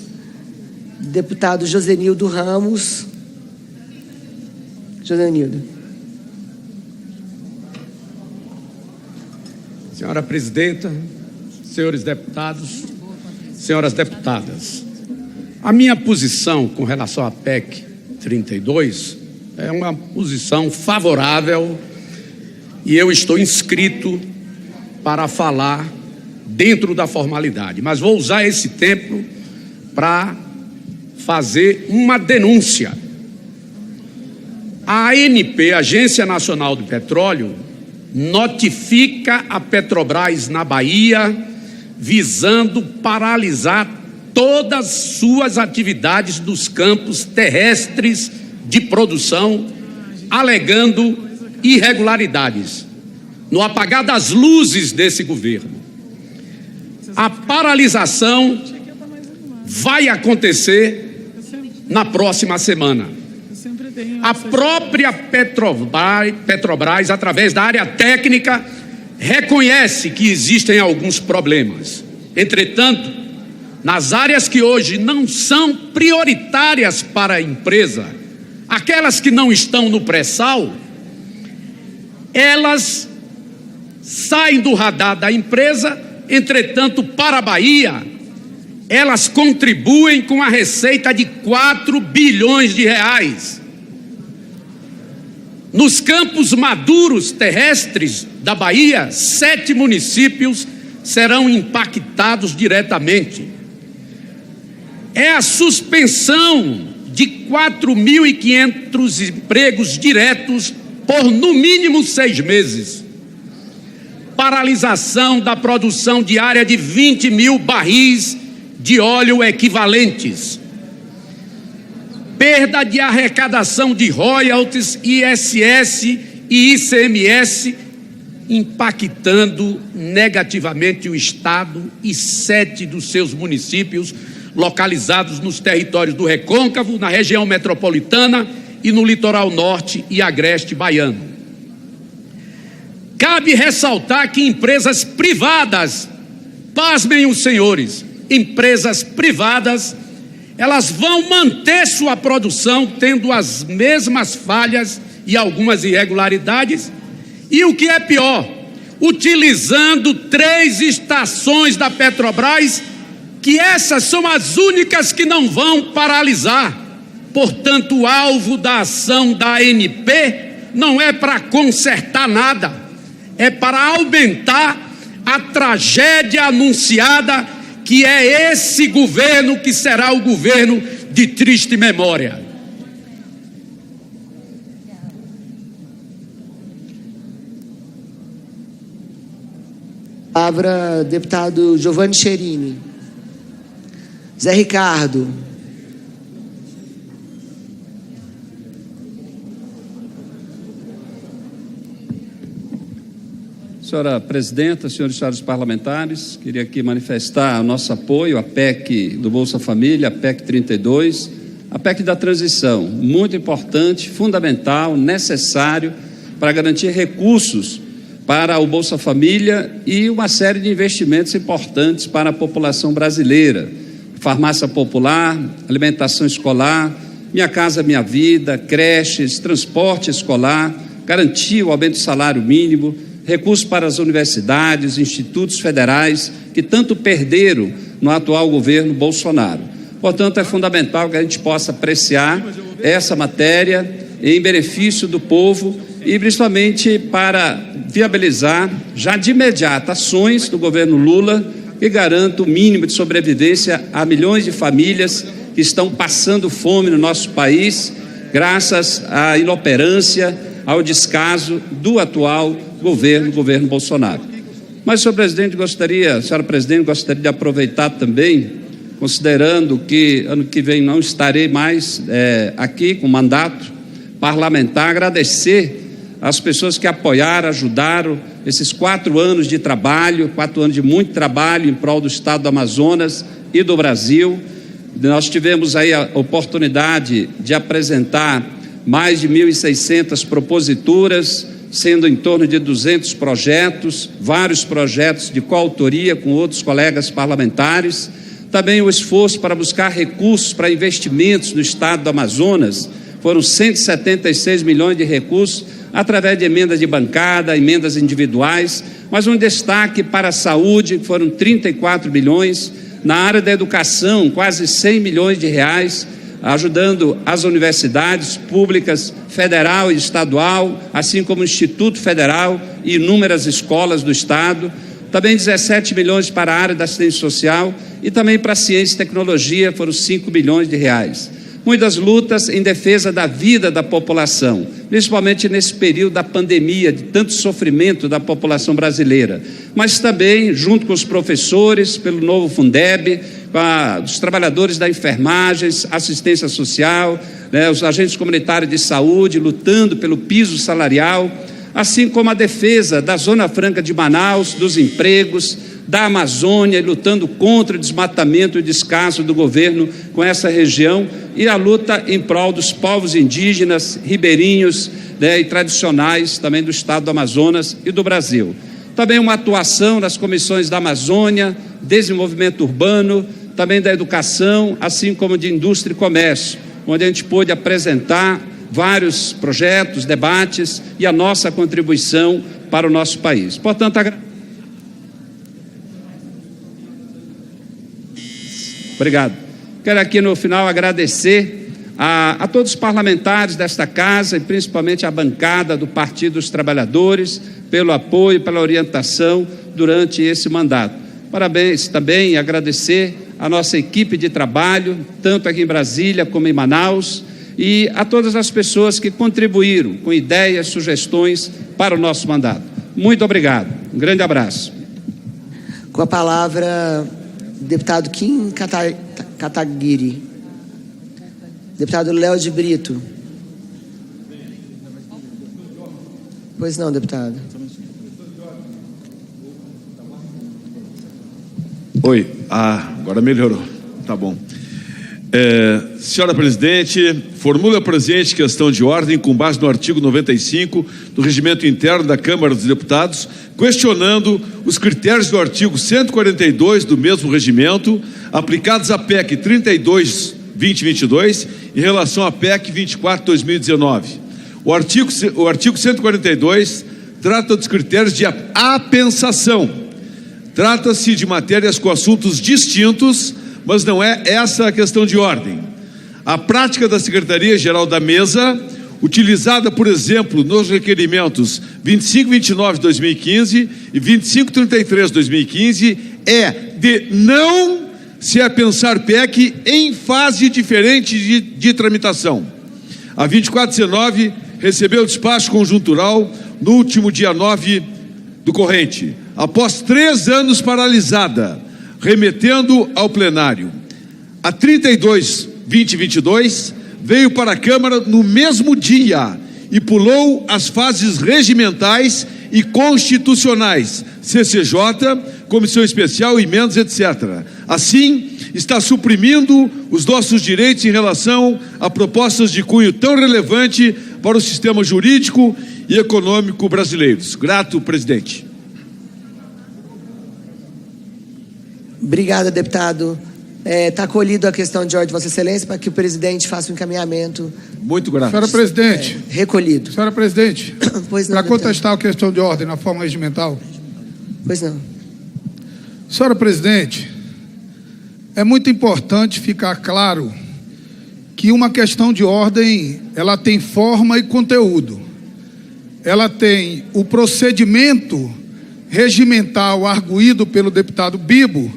deputado Josenildo Ramos. Josenildo. Senhora presidenta, senhores deputados, senhoras deputadas, a minha posição com relação à PEC 32 é uma posição favorável e eu estou inscrito para falar dentro da formalidade, mas vou usar esse tempo para fazer uma denúncia. A ANP, Agência Nacional do Petróleo, notifica a Petrobras na Bahia, visando paralisar todas suas atividades dos campos terrestres de produção, alegando irregularidades. No apagar das luzes desse governo, a paralisação vai acontecer na próxima semana. A própria Petrobras, através da área técnica, reconhece que existem alguns problemas. Entretanto, nas áreas que hoje não são prioritárias para a empresa, aquelas que não estão no pré-sal, elas saem do radar da empresa. Entretanto, para a Bahia, elas contribuem com a receita de 4 bilhões de reais. Nos campos maduros terrestres da Bahia, 7 municípios serão impactados diretamente. É a suspensão de 4.500 empregos diretos por no mínimo 6 meses. Paralisação da produção diária de 20 mil barris de óleo equivalentes. Perda de arrecadação de royalties, ISS e ICMS, impactando negativamente o Estado e 7 dos seus municípios localizados nos territórios do Recôncavo, na região metropolitana e no litoral norte e agreste baiano. Cabe ressaltar que empresas privadas, pasmem os senhores, empresas privadas, elas vão manter sua produção tendo as mesmas falhas e algumas irregularidades, e o que é pior, utilizando 3 estações da Petrobras, que essas são as únicas que não vão paralisar. Portanto, o alvo da ação da ANP não é para consertar nada, é para aumentar a tragédia anunciada, que é esse governo que será o governo de triste memória. Palavra, deputado Giovanni Cherini. Zé Ricardo. Senhora presidenta, senhores e senhoras parlamentares, queria aqui manifestar o nosso apoio à PEC do Bolsa Família, a PEC 32, a PEC da transição, muito importante, fundamental, necessário para garantir recursos para o Bolsa Família e uma série de investimentos importantes para a população brasileira. Farmácia popular, alimentação escolar, Minha Casa Minha Vida, creches, transporte escolar, garantir o aumento do salário mínimo, recursos para as universidades, institutos federais, que tanto perderam no atual governo Bolsonaro. Portanto, é fundamental que a gente possa apreciar essa matéria em benefício do povo e principalmente para viabilizar, já de imediato, ações do governo Lula que garantam o mínimo de sobrevivência a milhões de famílias que estão passando fome no nosso país, graças à inoperância, ao descaso do atual governo Bolsonaro. Mas, senhora presidente, gostaria de aproveitar também, considerando que ano que vem não estarei mais aqui com mandato parlamentar, agradecer as pessoas que apoiaram, ajudaram esses 4 anos de trabalho, 4 anos de muito trabalho em prol do estado do Amazonas e do Brasil. Nós tivemos aí a oportunidade de apresentar mais de 1.600 proposituras, sendo em torno de 200 projetos, vários projetos de coautoria com outros colegas parlamentares. Também o esforço para buscar recursos para investimentos no estado do Amazonas, foram 176 milhões de recursos, através de emendas de bancada, emendas individuais, mas um destaque para a saúde, foram 34 milhões, na área da educação, quase 100 milhões de reais, ajudando as universidades públicas, federal e estadual, assim como o Instituto Federal e inúmeras escolas do estado. Também 17 milhões para a área da assistência social e também para a ciência e tecnologia, foram 5 milhões de reais. Muitas lutas em defesa da vida da população, principalmente nesse período da pandemia, de tanto sofrimento da população brasileira, mas também junto com os professores, pelo novo Fundeb, com os trabalhadores da enfermagem, assistência social, os agentes comunitários de saúde, lutando pelo piso salarial, assim como a defesa da Zona Franca de Manaus, dos empregos, da Amazônia, lutando contra o desmatamento e descaso do governo com essa região, e a luta em prol dos povos indígenas, ribeirinhos, e tradicionais também do estado do Amazonas e do Brasil. Também uma atuação nas comissões da Amazônia, desenvolvimento urbano, também da educação, assim como de indústria e comércio, onde a gente pôde apresentar vários projetos, debates e a nossa contribuição para o nosso país. Portanto, obrigado. Quero aqui no final agradecer a todos os parlamentares desta casa e principalmente a bancada do Partido dos Trabalhadores pelo apoio, pela orientação durante esse mandato. Parabéns também, agradecer a nossa equipe de trabalho, tanto aqui em Brasília como em Manaus, e a todas as pessoas que contribuíram com ideias, sugestões para o nosso mandato. Muito obrigado. Um grande abraço. Com a palavra, deputado Kim Kataguiri. Deputado Léo de Brito. Pois não, deputado. Oi, agora melhorou, tá bom. Senhora Presidente, formula a presente questão de ordem com base no artigo 95 do Regimento Interno da Câmara dos Deputados, questionando os critérios do artigo 142 do mesmo regimento, aplicados à PEC 32/2022 em relação à PEC 24/2019. O artigo 142 trata dos critérios de apensação. Trata-se de matérias com assuntos distintos, mas não é essa a questão de ordem. A prática da Secretaria-Geral da Mesa, utilizada, por exemplo, nos requerimentos 2529 de 2015 e 2533 de 2015, é de não se apensar PEC em fase diferente de tramitação. A 2419 recebeu despacho conjuntural no último dia 9 do corrente, após 3 anos paralisada, remetendo ao plenário. A 32/2022 veio para a Câmara no mesmo dia e pulou as fases regimentais e constitucionais, CCJ, Comissão Especial, emendas, etc. Assim, está suprimindo os nossos direitos em relação a propostas de cunho tão relevante para o sistema jurídico e econômico brasileiros. Grato, presidente. Obrigado, deputado. Está acolhido a questão de ordem de Vossa Excelência para que o presidente faça um encaminhamento. Muito grato. Senhora Presidente. Recolhido. Senhora Presidente. Pois não, para deputado. contestar a questão de ordem na forma regimental. Pois não. Senhora Presidente, é muito importante ficar claro que uma questão de ordem, ela tem forma e conteúdo. Ela tem o procedimento regimental arguído pelo deputado Bibo,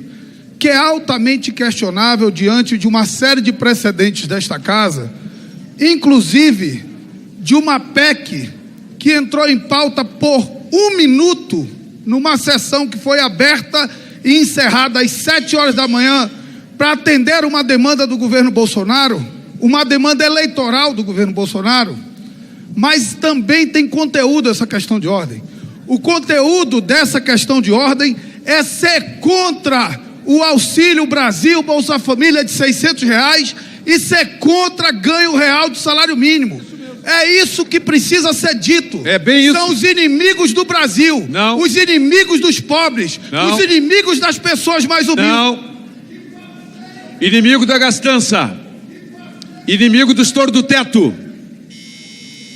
que é altamente questionável diante de uma série de precedentes desta casa, inclusive de uma PEC que entrou em pauta por 1 minuto numa sessão que foi aberta e encerrada às 7 horas da manhã para atender uma demanda do governo Bolsonaro, uma demanda eleitoral do governo Bolsonaro, mas também tem conteúdo essa questão de ordem. O conteúdo dessa questão de ordem é ser contra o Auxílio Brasil, Bolsa Família de R$600 e ser contra ganho real de salário mínimo. É isso que precisa ser dito. É bem isso. São os inimigos do Brasil. Não. Os inimigos dos pobres. Não. Os inimigos das pessoas mais humildes. Não. Inimigo da gastança. Inimigo do estouro do teto.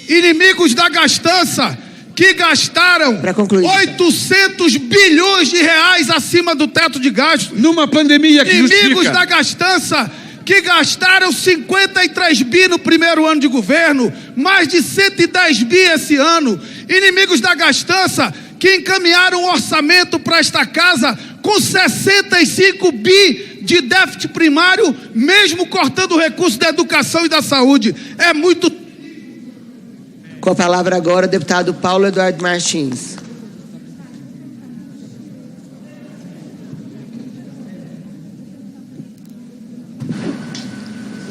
Inimigos da gastança que gastaram 800 bilhões de reais acima do teto de gasto. Numa pandemia que Inimigos justifica. da gastança que gastaram 53 bi no primeiro ano de governo, mais de 110 bi esse ano. Inimigos da gastança que encaminharam um orçamento para esta casa com 65 bi de déficit primário, mesmo cortando o recurso da educação e da saúde. É muito. Com a palavra agora, o deputado Paulo Eduardo Martins.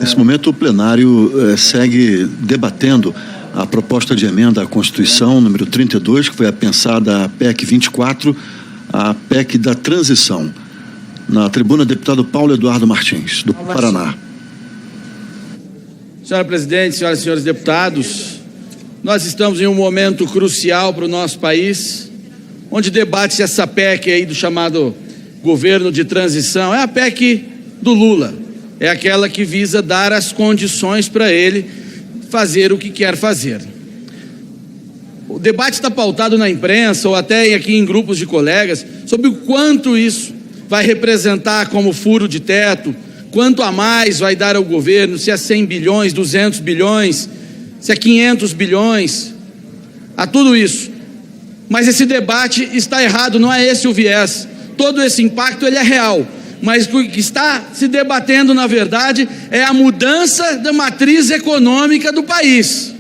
Nesse momento, o plenário segue debatendo a proposta de emenda à Constituição número 32, que foi apensada a PEC 24, a PEC da transição. Na tribuna, deputado Paulo Eduardo Martins, do Paraná. Senhora presidente, senhoras e senhores deputados, nós estamos em um momento crucial para o nosso país, onde debate-se essa PEC aí do chamado governo de transição. É a PEC do Lula. É aquela que visa dar as condições para ele fazer o que quer fazer. O debate está pautado na imprensa ou até aqui em grupos de colegas sobre o quanto isso vai representar como furo de teto, quanto a mais vai dar ao governo, se é 100 bilhões, 200 bilhões, se é 500 bilhões, a tudo isso. Mas esse debate está errado, não é esse o viés. Todo esse impacto ele é real. Mas o que está se debatendo, na verdade, é a mudança da matriz econômica do país.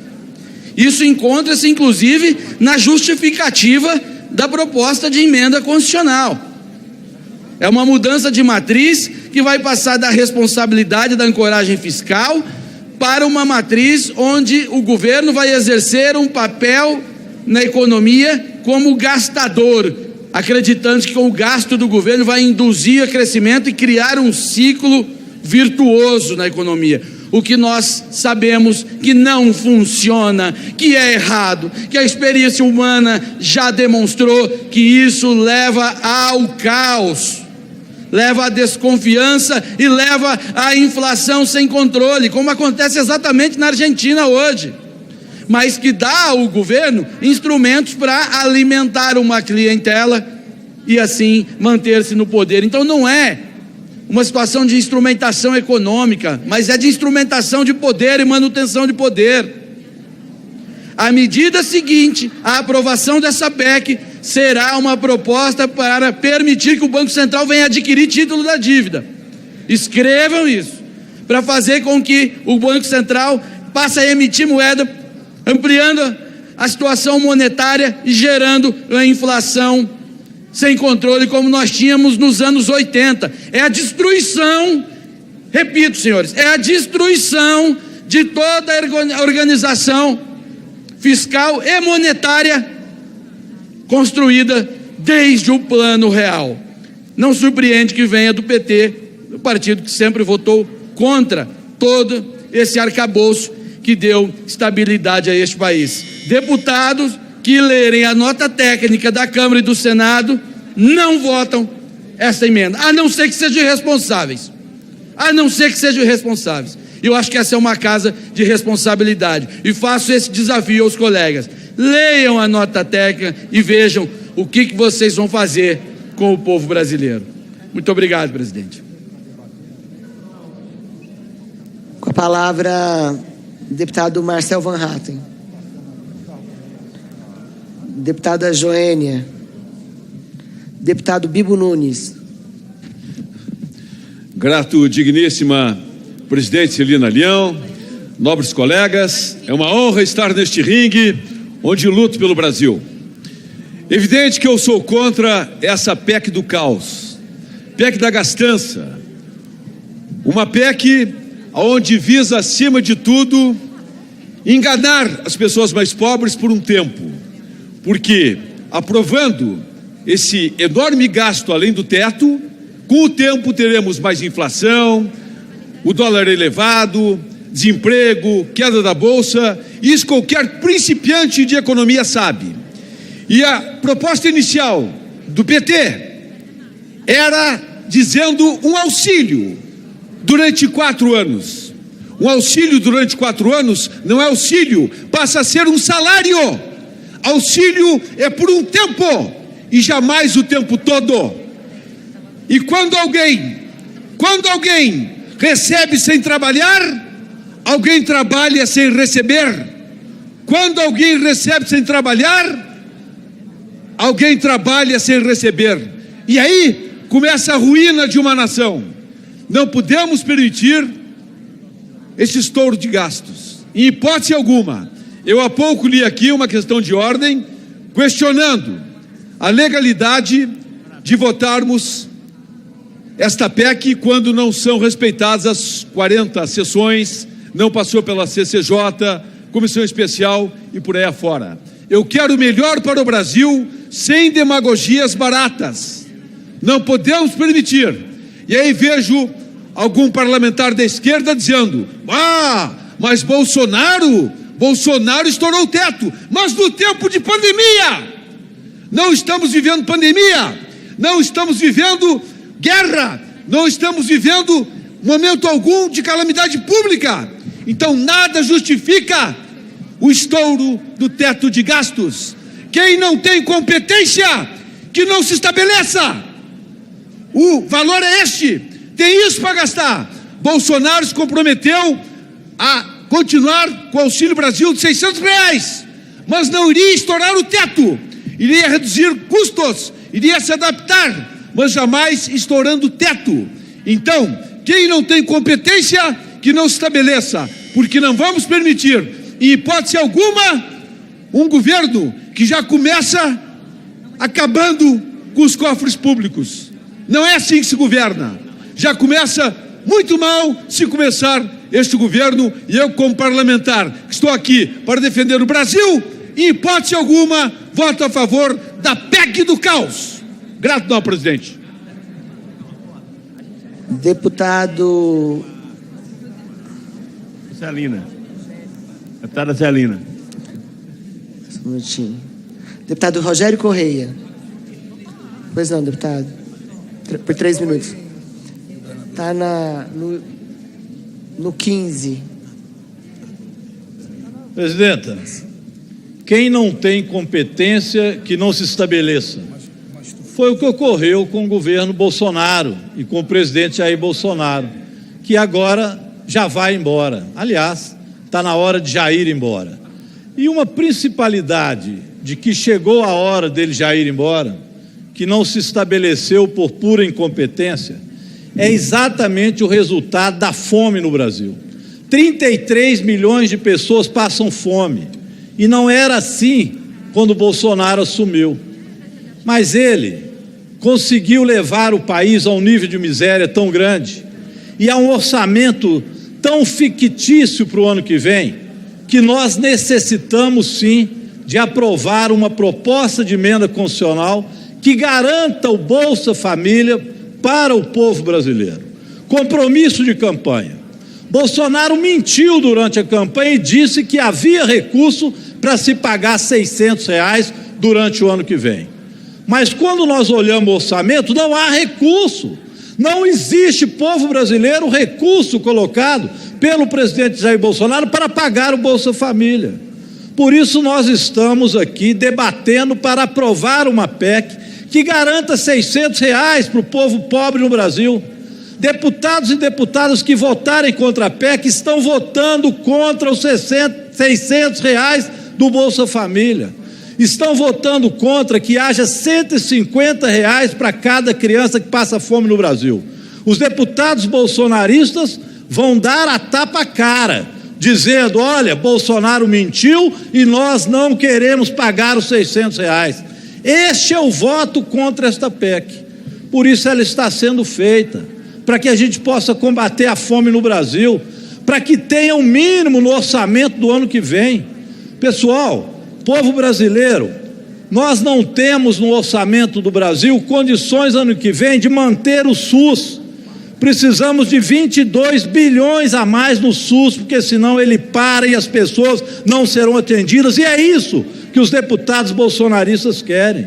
Isso encontra-se, inclusive, na justificativa da proposta de emenda constitucional. É uma mudança de matriz que vai passar da responsabilidade da ancoragem fiscal para uma matriz onde o governo vai exercer um papel na economia como gastador, acreditando que o gasto do governo vai induzir a crescimento e criar um ciclo virtuoso na economia. O que nós sabemos que não funciona, que é errado, que a experiência humana já demonstrou que isso leva ao caos, leva à desconfiança e leva à inflação sem controle, como acontece exatamente na Argentina hoje, mas que dá ao governo instrumentos para alimentar uma clientela e assim manter-se no poder. Então não é uma situação de instrumentação econômica, mas é de instrumentação de poder e manutenção de poder. A medida seguinte, a aprovação dessa PEC, será uma proposta para permitir que o Banco Central venha adquirir título da dívida. Escrevam isso, para fazer com que o Banco Central passe a emitir moeda, ampliando a situação monetária e gerando a inflação sem controle, como nós tínhamos nos anos 80. É a destruição, repito, senhores, é a destruição de toda a organização fiscal e monetária construída desde o Plano Real. Não surpreende que venha do PT, o partido que sempre votou contra todo esse arcabouço que deu estabilidade a este país. Deputados que lerem a nota técnica da Câmara e do Senado não votam essa emenda, a não ser que sejam irresponsáveis. Eu acho que essa é uma casa de responsabilidade e faço esse desafio aos colegas. Leiam a nota técnica e vejam o que vocês vão fazer com o povo brasileiro. Muito obrigado, presidente. Com a palavra, deputado Marcel Van Hatten. Deputada Joênia. Deputado Bibo Nunes. Grato, digníssima presidente Celina Leão, nobres colegas, é uma honra estar neste ringue onde luto pelo Brasil. Evidente que eu sou contra essa PEC do caos, PEC da gastança, uma PEC onde visa, acima de tudo, enganar as pessoas mais pobres por um tempo, porque aprovando esse enorme gasto além do teto, com o tempo teremos mais inflação, o dólar elevado, desemprego, queda da bolsa. Isso qualquer principiante de economia sabe. E a proposta inicial do PT era dizendo um auxílio durante 4 anos. Um auxílio durante 4 anos não é auxílio, passa a ser um salário. Auxílio é por um tempo e jamais o tempo todo. E quando alguém recebe sem trabalhar, alguém trabalha sem receber. Quando alguém recebe sem trabalhar, alguém trabalha sem receber. E aí começa a ruína de uma nação. Não podemos permitir esse estouro de gastos, em hipótese alguma. Eu há pouco li aqui uma questão de ordem, questionando a legalidade de votarmos esta PEC quando não são respeitadas as 40 sessões, não passou pela CCJ, Comissão Especial e por aí afora. Eu quero o melhor para o Brasil, sem demagogias baratas. Não podemos permitir. E aí vejo algum parlamentar da esquerda dizendo: mas Bolsonaro estourou o teto. Mas no tempo de pandemia, não estamos vivendo pandemia, não estamos vivendo guerra, não estamos vivendo momento algum de calamidade pública. Então nada justifica o estouro do teto de gastos. Quem não tem competência, que não se estabeleça. O valor é este, tem isso para gastar. Bolsonaro se comprometeu a continuar com o Auxílio Brasil de R$600, mas não iria estourar o teto, iria reduzir custos, iria se adaptar, mas jamais estourando o teto. Então, quem não tem competência, que não se estabeleça, porque não vamos permitir, em hipótese alguma, um governo que já começa acabando com os cofres públicos. Não é assim que se governa. Já começa muito mal se começar este governo, e eu, como parlamentar, que estou aqui para defender o Brasil, em hipótese alguma, voto a favor da PEC do caos. Grato, não, presidente. Deputado Celina. Deputada Celina. Um minutinho. Deputado Rogério Correia. Pois não, deputado. Por 3 minutos. Está no 15. Presidenta, quem não tem competência, que não se estabeleça. Foi o que ocorreu com o governo Bolsonaro e com o presidente Jair Bolsonaro, que agora já vai embora. Aliás, está na hora de já ir embora. E uma principalidade de que chegou a hora dele já ir embora, que não se estabeleceu por pura incompetência, é exatamente o resultado da fome no Brasil. 33 milhões de pessoas passam fome, e não era assim quando o Bolsonaro assumiu. Mas ele conseguiu levar o país a um nível de miséria tão grande e a um orçamento tão fictício para o ano que vem, que nós necessitamos sim de aprovar uma proposta de emenda constitucional que garanta o Bolsa Família para o povo brasileiro. Compromisso de campanha. Bolsonaro mentiu durante a campanha e disse que havia recurso para se pagar R$600 durante o ano que vem. Mas quando nós olhamos o orçamento, não há recurso. Não existe, povo brasileiro, recurso colocado pelo presidente Jair Bolsonaro para pagar o Bolsa Família. Por isso nós estamos aqui debatendo para aprovar uma PEC que garanta R$600 para o povo pobre no Brasil. Deputados e deputadas que votarem contra a PEC estão votando contra os R$600 do Bolsa Família. Estão votando contra que haja R$150 para cada criança que passa fome no Brasil. Os deputados bolsonaristas vão dar a tapa à cara, dizendo: olha, Bolsonaro mentiu e nós não queremos pagar os R$600. Este é o voto contra esta PEC. Por isso ela está sendo feita, para que a gente possa combater a fome no Brasil, para para que tenha um mínimo no orçamento do ano que vem. Pessoal, povo brasileiro, nós não temos no orçamento do Brasil condições ano que vem de manter o SUS. Precisamos de 22 bilhões a mais no SUS, porque senão ele para e as pessoas não serão atendidas, e é isso que os deputados bolsonaristas querem.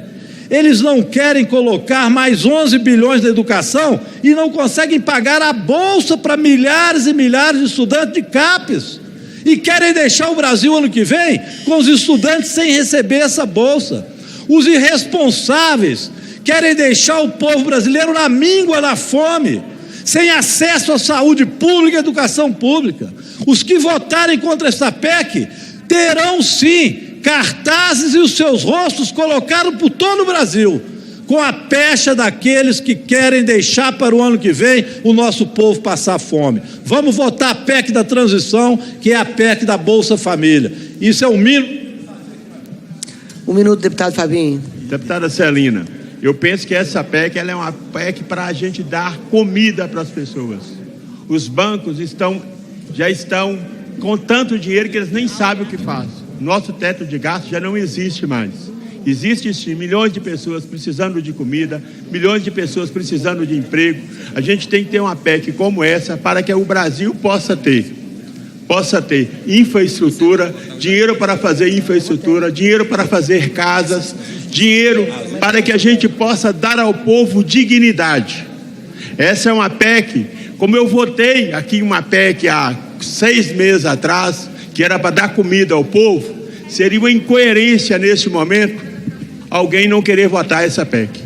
Eles não querem colocar mais 11 bilhões na educação e não conseguem pagar a bolsa para milhares e milhares de estudantes de CAPES, e querem deixar o Brasil ano que vem com os estudantes sem receber essa bolsa. Os irresponsáveis querem deixar o povo brasileiro na míngua da fome, sem acesso à saúde pública e educação pública. Os que votarem contra esta PEC terão sim cartazes e os seus rostos colocados por todo o Brasil, com a pecha daqueles que querem deixar para o ano que vem o nosso povo passar fome. Vamos votar a PEC da transição, que é a PEC da Bolsa Família. Isso é o mínimo. Um minuto, deputado Fabinho. Deputada Celina, eu penso que essa PEC ela é uma PEC para a gente dar comida para as pessoas. Os bancos já estão com tanto dinheiro que eles nem sabem o que fazem. Nosso teto de gasto já não existe mais. Existe sim milhões de pessoas precisando de comida, milhões de pessoas precisando de emprego. A gente tem que ter uma PEC como essa para que o Brasil possa ter infraestrutura, dinheiro para fazer infraestrutura, dinheiro para fazer casas, dinheiro para que a gente possa dar ao povo dignidade. Essa é uma PEC, como eu votei aqui uma PEC há 6 meses atrás, que era para dar comida ao povo, seria uma incoerência nesse momento alguém não querer votar essa PEC.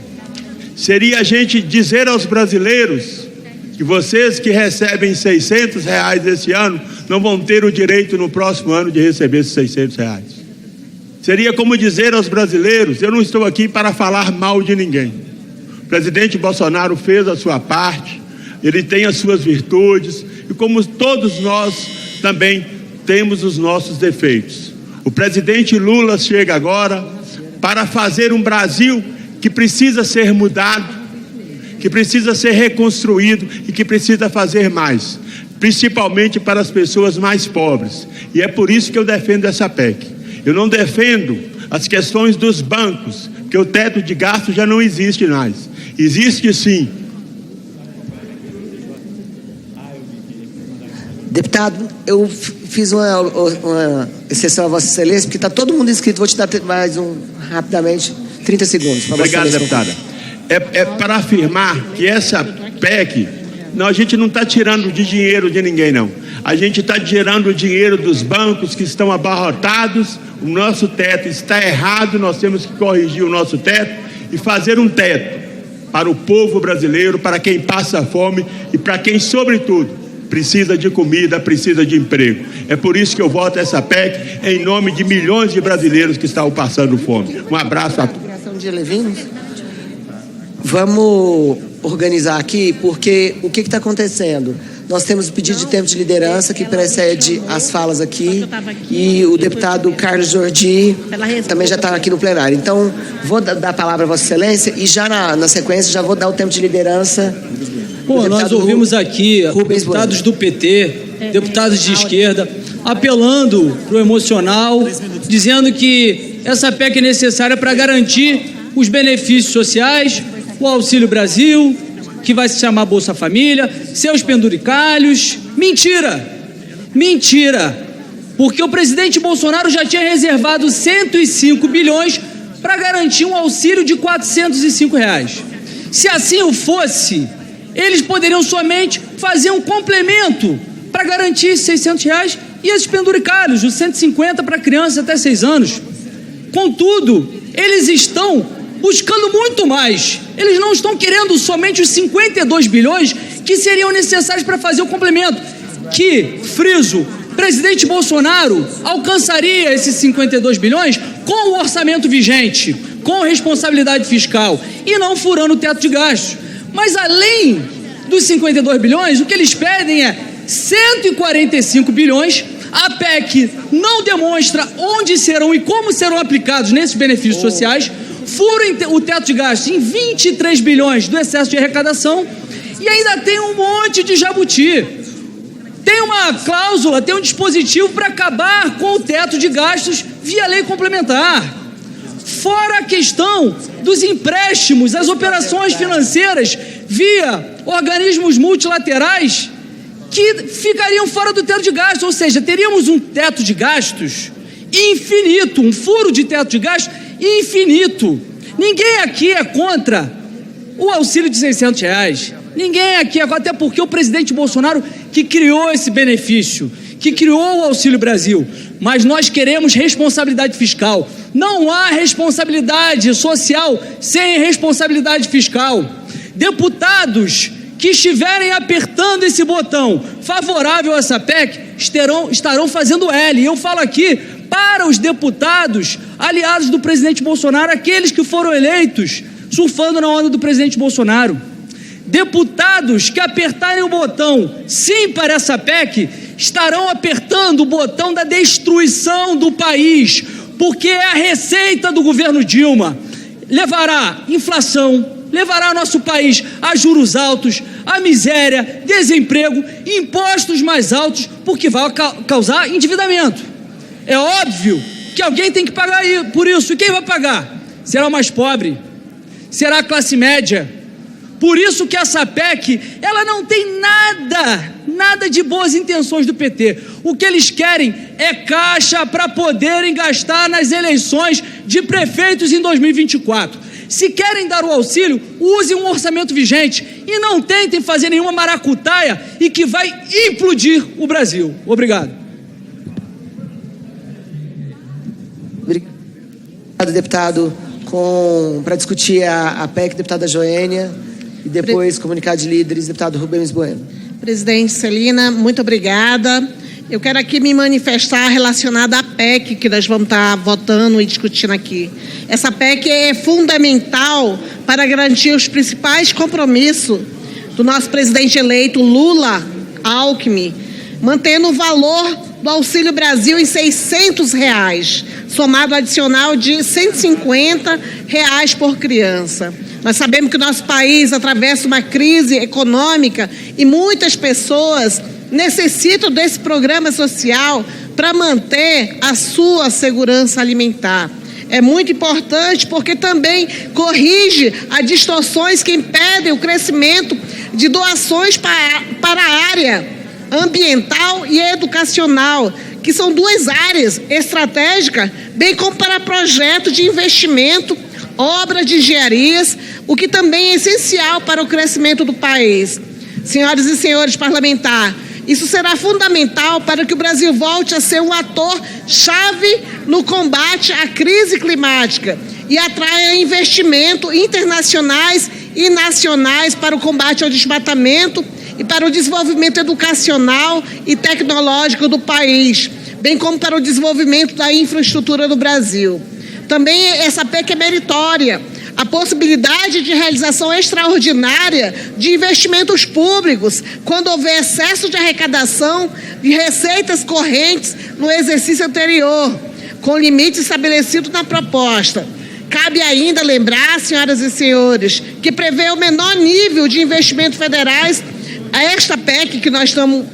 Seria a gente dizer aos brasileiros que vocês que recebem R$600 esse ano não vão ter o direito no próximo ano de receber esses R$600. Seria como dizer aos brasileiros: eu não estou aqui para falar mal de ninguém. O presidente Bolsonaro fez a sua parte, ele tem as suas virtudes, e como todos nós também temos os nossos defeitos. O presidente Lula chega agora para fazer um Brasil que precisa ser mudado, que precisa ser reconstruído e que precisa fazer mais, principalmente para as pessoas mais pobres. E é por isso que eu defendo essa PEC. Eu não defendo as questões dos bancos, porque o teto de gasto já não existe mais. Existe sim. Deputado, eu fiz uma exceção a Vossa Excelência, porque está todo mundo inscrito. Vou te dar mais rapidamente, 30 segundos. Obrigado, deputada. É para afirmar que essa PEC, a gente não está tirando de dinheiro de ninguém, não. A gente está tirando o dinheiro dos bancos que estão abarrotados. O nosso teto está errado, nós temos que corrigir o nosso teto e fazer um teto para o povo brasileiro, para quem passa fome e para quem, sobretudo, precisa de comida, precisa de emprego. É por isso que eu voto essa PEC em nome de milhões de brasileiros que estão passando fome. Um abraço a todos. Vamos organizar aqui, porque o que está acontecendo? Nós temos o pedido de tempo de liderança que precede as falas aqui, e o deputado Carlos Jordi também já está aqui no plenário. Então, vou dar a palavra a Vossa Excelência e já na sequência já vou dar o tempo de liderança. Bom, nós ouvimos aqui deputados do PT, deputados de esquerda, apelando para o emocional, dizendo que essa PEC é necessária para garantir os benefícios sociais, o Auxílio Brasil, que vai se chamar Bolsa Família, seus penduricalhos. Mentira! Mentira! Porque o presidente Bolsonaro já tinha reservado 105 bilhões para garantir um auxílio de R$405. Se assim o fosse, eles poderiam somente fazer um complemento para garantir esses R$600 e esses penduricalhos, os 150 para crianças até 6 anos. Contudo, eles estão buscando muito mais. Eles não estão querendo somente os 52 bilhões que seriam necessários para fazer o complemento, que, friso, o presidente Bolsonaro alcançaria esses 52 bilhões com o orçamento vigente, com responsabilidade fiscal e não furando o teto de gastos. Mas além dos 52 bilhões, o que eles pedem é 145 bilhões. A PEC não demonstra onde serão e como serão aplicados nesses benefícios sociais, fura o teto de gastos em 23 bilhões do excesso de arrecadação e ainda tem um monte de jabuti. Tem tem uma cláusula, tem um dispositivo para acabar com o teto de gastos via lei complementar. Fora a questão dos empréstimos, as operações financeiras via organismos multilaterais que ficariam fora do teto de gastos, ou seja, teríamos um teto de gastos infinito, um furo de teto de gastos infinito. Ninguém aqui é contra o auxílio de R$600. Ninguém aqui é contra, até porque o presidente Bolsonaro que criou esse benefício, que criou o Auxílio Brasil. Mas nós queremos responsabilidade fiscal. Não há responsabilidade social sem responsabilidade fiscal. Deputados que estiverem apertando esse botão favorável a essa PEC estarão fazendo L. E eu falo aqui para os deputados aliados do presidente Bolsonaro, aqueles que foram eleitos surfando na onda do presidente Bolsonaro. Deputados que apertarem o botão sim para essa PEC estarão apertando o botão da destruição do país, porque é a receita do governo Dilma. Levará inflação, levará nosso país a juros altos, a miséria, desemprego, impostos mais altos, porque vai causar endividamento. É óbvio que alguém tem que pagar por isso. E quem vai pagar? Será o mais pobre, será a classe média. Por isso que essa PEC, ela não tem nada de boas intenções do PT. O que eles querem é caixa para poderem gastar nas eleições de prefeitos em 2024. Se querem dar o auxílio, usem um orçamento vigente e não tentem fazer nenhuma maracutaia e que vai implodir o Brasil. Obrigado. Obrigado, deputado. Para discutir a PEC, deputada Joênia. E depois, comunicado de líderes, deputado Rubens Bueno. Presidente Celina, muito obrigada. Eu quero aqui me manifestar relacionada à PEC que nós vamos estar votando e discutindo aqui. Essa PEC é fundamental para garantir os principais compromissos do nosso presidente eleito Lula Alckmin, mantendo o valor do Auxílio Brasil em R$600, somado adicional de R$150 por criança. Nós sabemos que o nosso país atravessa uma crise econômica e muitas pessoas necessitam desse programa social para manter a sua segurança alimentar. É muito importante porque também corrige as distorções que impedem o crescimento de doações para a área ambiental e educacional, que são duas áreas estratégicas, bem como para projetos de investimento, obras de engenharias, o que também é essencial para o crescimento do país. Senhoras e senhores parlamentares, isso será fundamental para que o Brasil volte a ser um ator-chave no combate à crise climática e atraia investimentos internacionais e nacionais para o combate ao desmatamento e para o desenvolvimento educacional e tecnológico do país, bem como para o desenvolvimento da infraestrutura do Brasil. Também essa PEC é meritória. A possibilidade de realização extraordinária de investimentos públicos quando houver excesso de arrecadação de receitas correntes no exercício anterior, com limites estabelecidos na proposta. Cabe ainda lembrar, senhoras e senhores, que prevê o menor nível de investimentos federais. Esta PEC que nós estamos,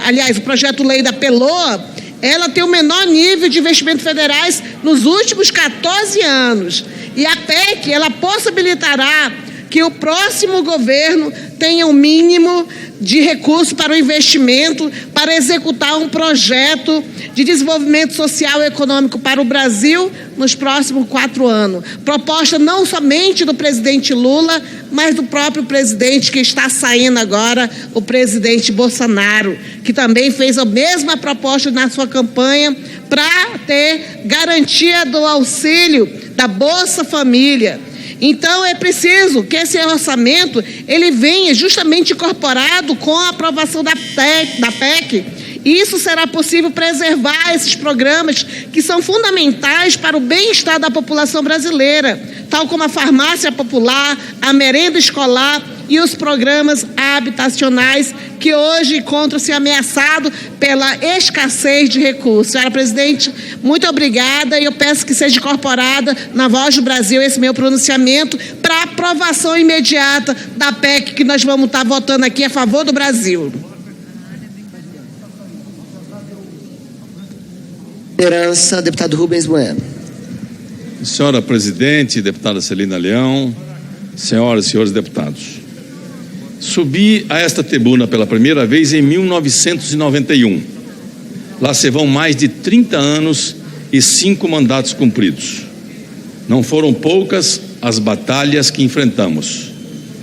aliás, o projeto-lei da PELOA, ela tem o menor nível de investimentos federais nos últimos 14 anos. E a PEC, ela possibilitará que o próximo governo tenha um mínimo de recursos para o investimento, para executar um projeto de desenvolvimento social e econômico para o Brasil nos próximos 4 anos. Proposta não somente do presidente Lula, mas do próprio presidente que está saindo agora, o presidente Bolsonaro, que também fez a mesma proposta na sua campanha para ter garantia do auxílio da Bolsa Família. Então é preciso que esse orçamento ele venha justamente incorporado com a aprovação da PEC. E isso será possível preservar esses programas que são fundamentais para o bem-estar da população brasileira, tal como a farmácia popular, a merenda escolar e os programas habitacionais que hoje encontram-se ameaçados pela escassez de recursos. Senhora presidente, muito obrigada e eu peço que seja incorporada na Voz do Brasil esse meu pronunciamento para aprovação imediata da PEC que nós vamos estar votando aqui a favor do Brasil. liderança, deputado Rubens Bueno. Senhora presidente, deputada Celina Leão, senhoras e senhores deputados, subi a esta tribuna pela primeira vez em 1991. Lá se vão mais de 30 anos e 5 mandatos cumpridos. Não foram poucas as batalhas que enfrentamos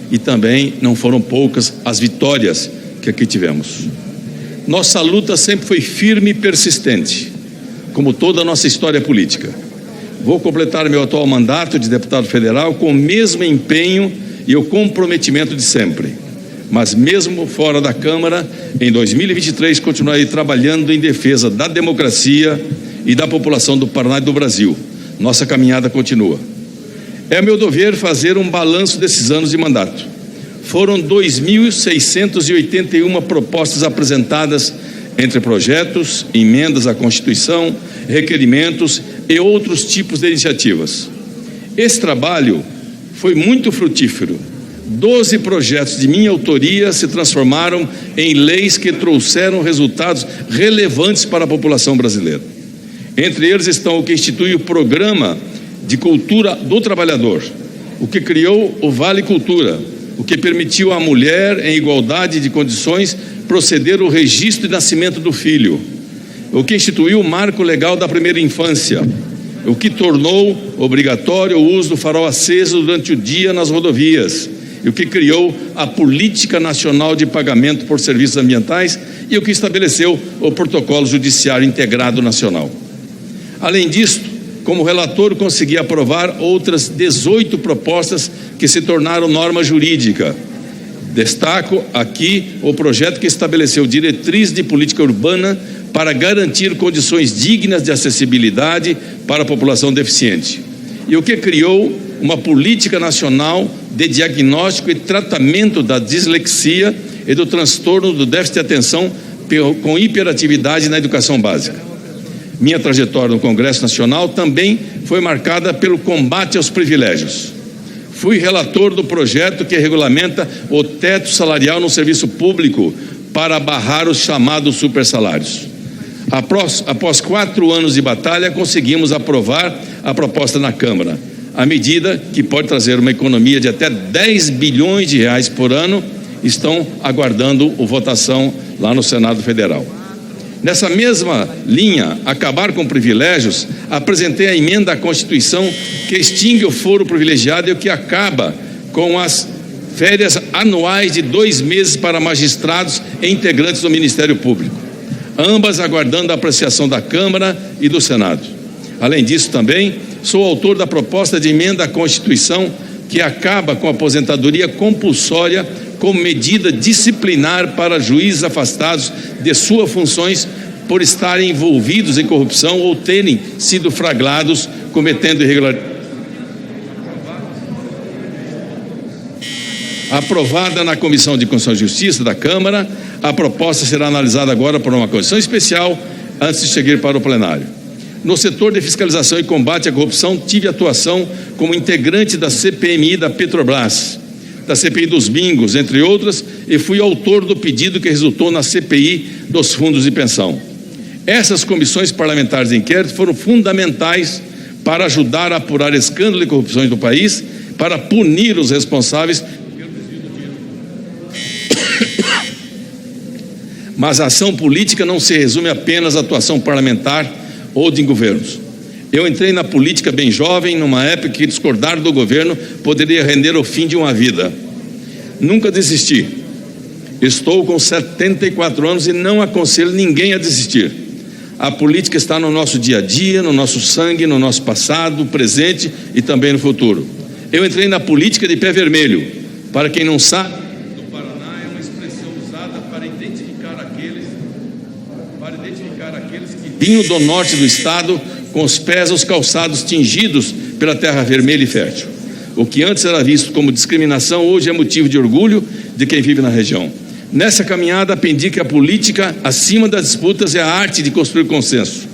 e também não foram poucas as vitórias que aqui tivemos. Nossa luta sempre foi firme e persistente, como toda a nossa história política. Vou completar meu atual mandato de deputado federal com o mesmo empenho e o comprometimento de sempre. Mas mesmo fora da Câmara, em 2023 continuarei trabalhando em defesa da democracia e da população do Paraná e do Brasil. Nossa caminhada continua. É meu dever fazer um balanço desses anos de mandato. Foram 2.681 propostas apresentadas entre projetos, emendas à Constituição, requerimentos e outros tipos de iniciativas. Esse trabalho foi muito frutífero. 12 projetos de minha autoria se transformaram em leis que trouxeram resultados relevantes para a população brasileira. Entre eles estão o que institui o Programa de Cultura do Trabalhador, o que criou o Vale Cultura, o que permitiu à mulher, em igualdade de condições, proceder ao registro de nascimento do filho, o que instituiu o Marco Legal da Primeira Infância, o que tornou obrigatório o uso do farol aceso durante o dia nas rodovias, e o que criou a Política Nacional de Pagamento por Serviços Ambientais e o que estabeleceu o Protocolo Judiciário Integrado Nacional. Além disso, como relator, consegui aprovar outras 18 propostas que se tornaram norma jurídica. Destaco aqui o projeto que estabeleceu diretriz de política urbana para garantir condições dignas de acessibilidade para a população deficiente. E o que criou uma política nacional de diagnóstico e tratamento da dislexia e do transtorno do déficit de atenção com hiperatividade na educação básica. Minha trajetória no Congresso Nacional também foi marcada pelo combate aos privilégios. Fui relator do projeto que regulamenta o teto salarial no serviço público para barrar os chamados supersalários. Após 4 anos de batalha, conseguimos aprovar a proposta na Câmara, a medida que pode trazer uma economia de até 10 bilhões de reais por ano, estão aguardando a votação lá no Senado Federal. Nessa mesma linha, acabar com privilégios, apresentei a emenda à Constituição que extingue o foro privilegiado e o que acaba com as férias anuais de 2 meses para magistrados e integrantes do Ministério Público, ambas aguardando a apreciação da Câmara e do Senado. Além disso, também sou autor da proposta de emenda à Constituição que acaba com a aposentadoria compulsória como medida disciplinar para juízes afastados de suas funções por estarem envolvidos em corrupção ou terem sido flagrados cometendo irregularidades. Aprovada na Comissão de Constituição e Justiça da Câmara, a proposta será analisada agora por uma comissão especial antes de chegar para o plenário. No setor de fiscalização e combate à corrupção, tive atuação como integrante da CPMI da Petrobras, da CPI dos bingos, entre outras, e fui autor do pedido que resultou na CPI dos fundos de pensão. Essas comissões parlamentares de inquérito foram fundamentais para ajudar a apurar escândalos e corrupções do país, para punir os responsáveis. Mas a ação política não se resume apenas à atuação parlamentar ou de governos. Eu entrei na política bem jovem, numa época que discordar do governo poderia render o fim de uma vida. Nunca desisti. Estou com 74 anos e não aconselho ninguém a desistir. A política está no nosso dia a dia, no nosso sangue, no nosso passado, presente e também no futuro. Eu entrei na política de pé vermelho. Para quem não sabe, do Paraná é uma expressão usada para identificar aqueles que vinham do norte do estado com os pés aos calçados tingidos pela terra vermelha e fértil. O que antes era visto como discriminação, hoje é motivo de orgulho de quem vive na região. Nessa caminhada, aprendi que a política, acima das disputas, é a arte de construir consenso.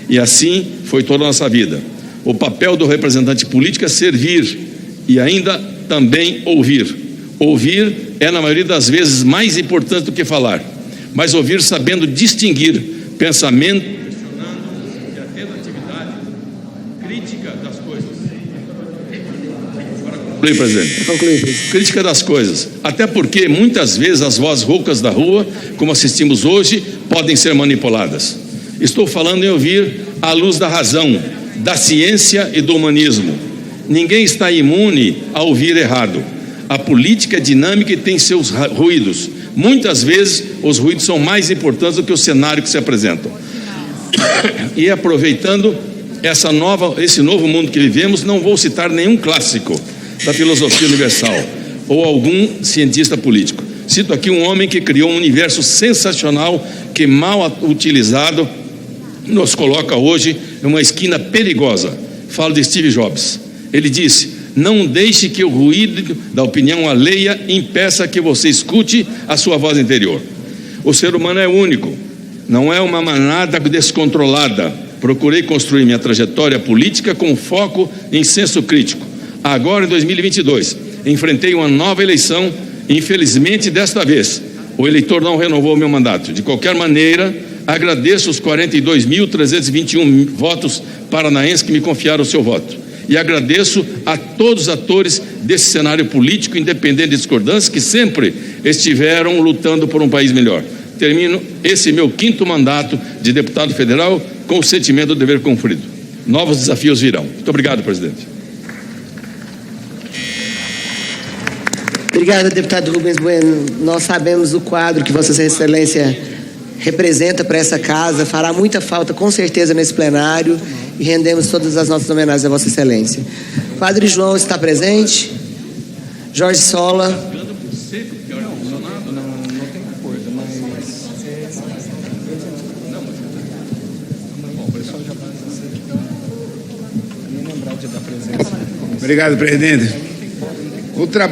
E assim foi toda a nossa vida. O papel do representante político é servir e ainda também ouvir. Ouvir é, na maioria das vezes, mais importante do que falar, mas ouvir sabendo distinguir pensamento, questionando e até Conclui, presidente. Conclui, presidente. Crítica das coisas. Até porque, muitas vezes, as vozes roucas da rua, como assistimos hoje, podem ser manipuladas. Estou falando em ouvir a luz da razão, da ciência e do humanismo. Ninguém está imune a ouvir errado. A política é dinâmica e tem seus ruídos. Muitas vezes, os ruídos são mais importantes do que o cenário que se apresentam. E aproveitando esse novo mundo que vivemos, não vou citar nenhum clássico da filosofia universal ou algum cientista político. Cito aqui um homem que criou um universo sensacional que, mal utilizado, nos coloca hoje em uma esquina perigosa. Falo de Steve Jobs. Ele disse: não deixe que o ruído da opinião alheia impeça que você escute a sua voz interior. O ser humano é único, não é uma manada descontrolada. Procurei construir minha trajetória política com foco em senso crítico. Agora, em 2022, enfrentei uma nova eleição. Infelizmente, desta vez, o eleitor não renovou meu mandato. De qualquer maneira, agradeço os 42.321 votos paranaenses que me confiaram o seu voto. E agradeço a todos os atores desse cenário político, independente de discordâncias, que sempre estiveram lutando por um país melhor. Termino esse meu 5º mandato de deputado federal com o sentimento do dever cumprido. Novos desafios virão. Muito obrigado, presidente. Obrigado, deputado Rubens Bueno. Nós sabemos o quadro que Vossa Excelência representa para essa casa, fará muita falta com certeza nesse plenário e rendemos todas as nossas homenagens a Vossa Excelência. Padre João está presente. Jorge Sola. Obrigado, presidente. O trabalho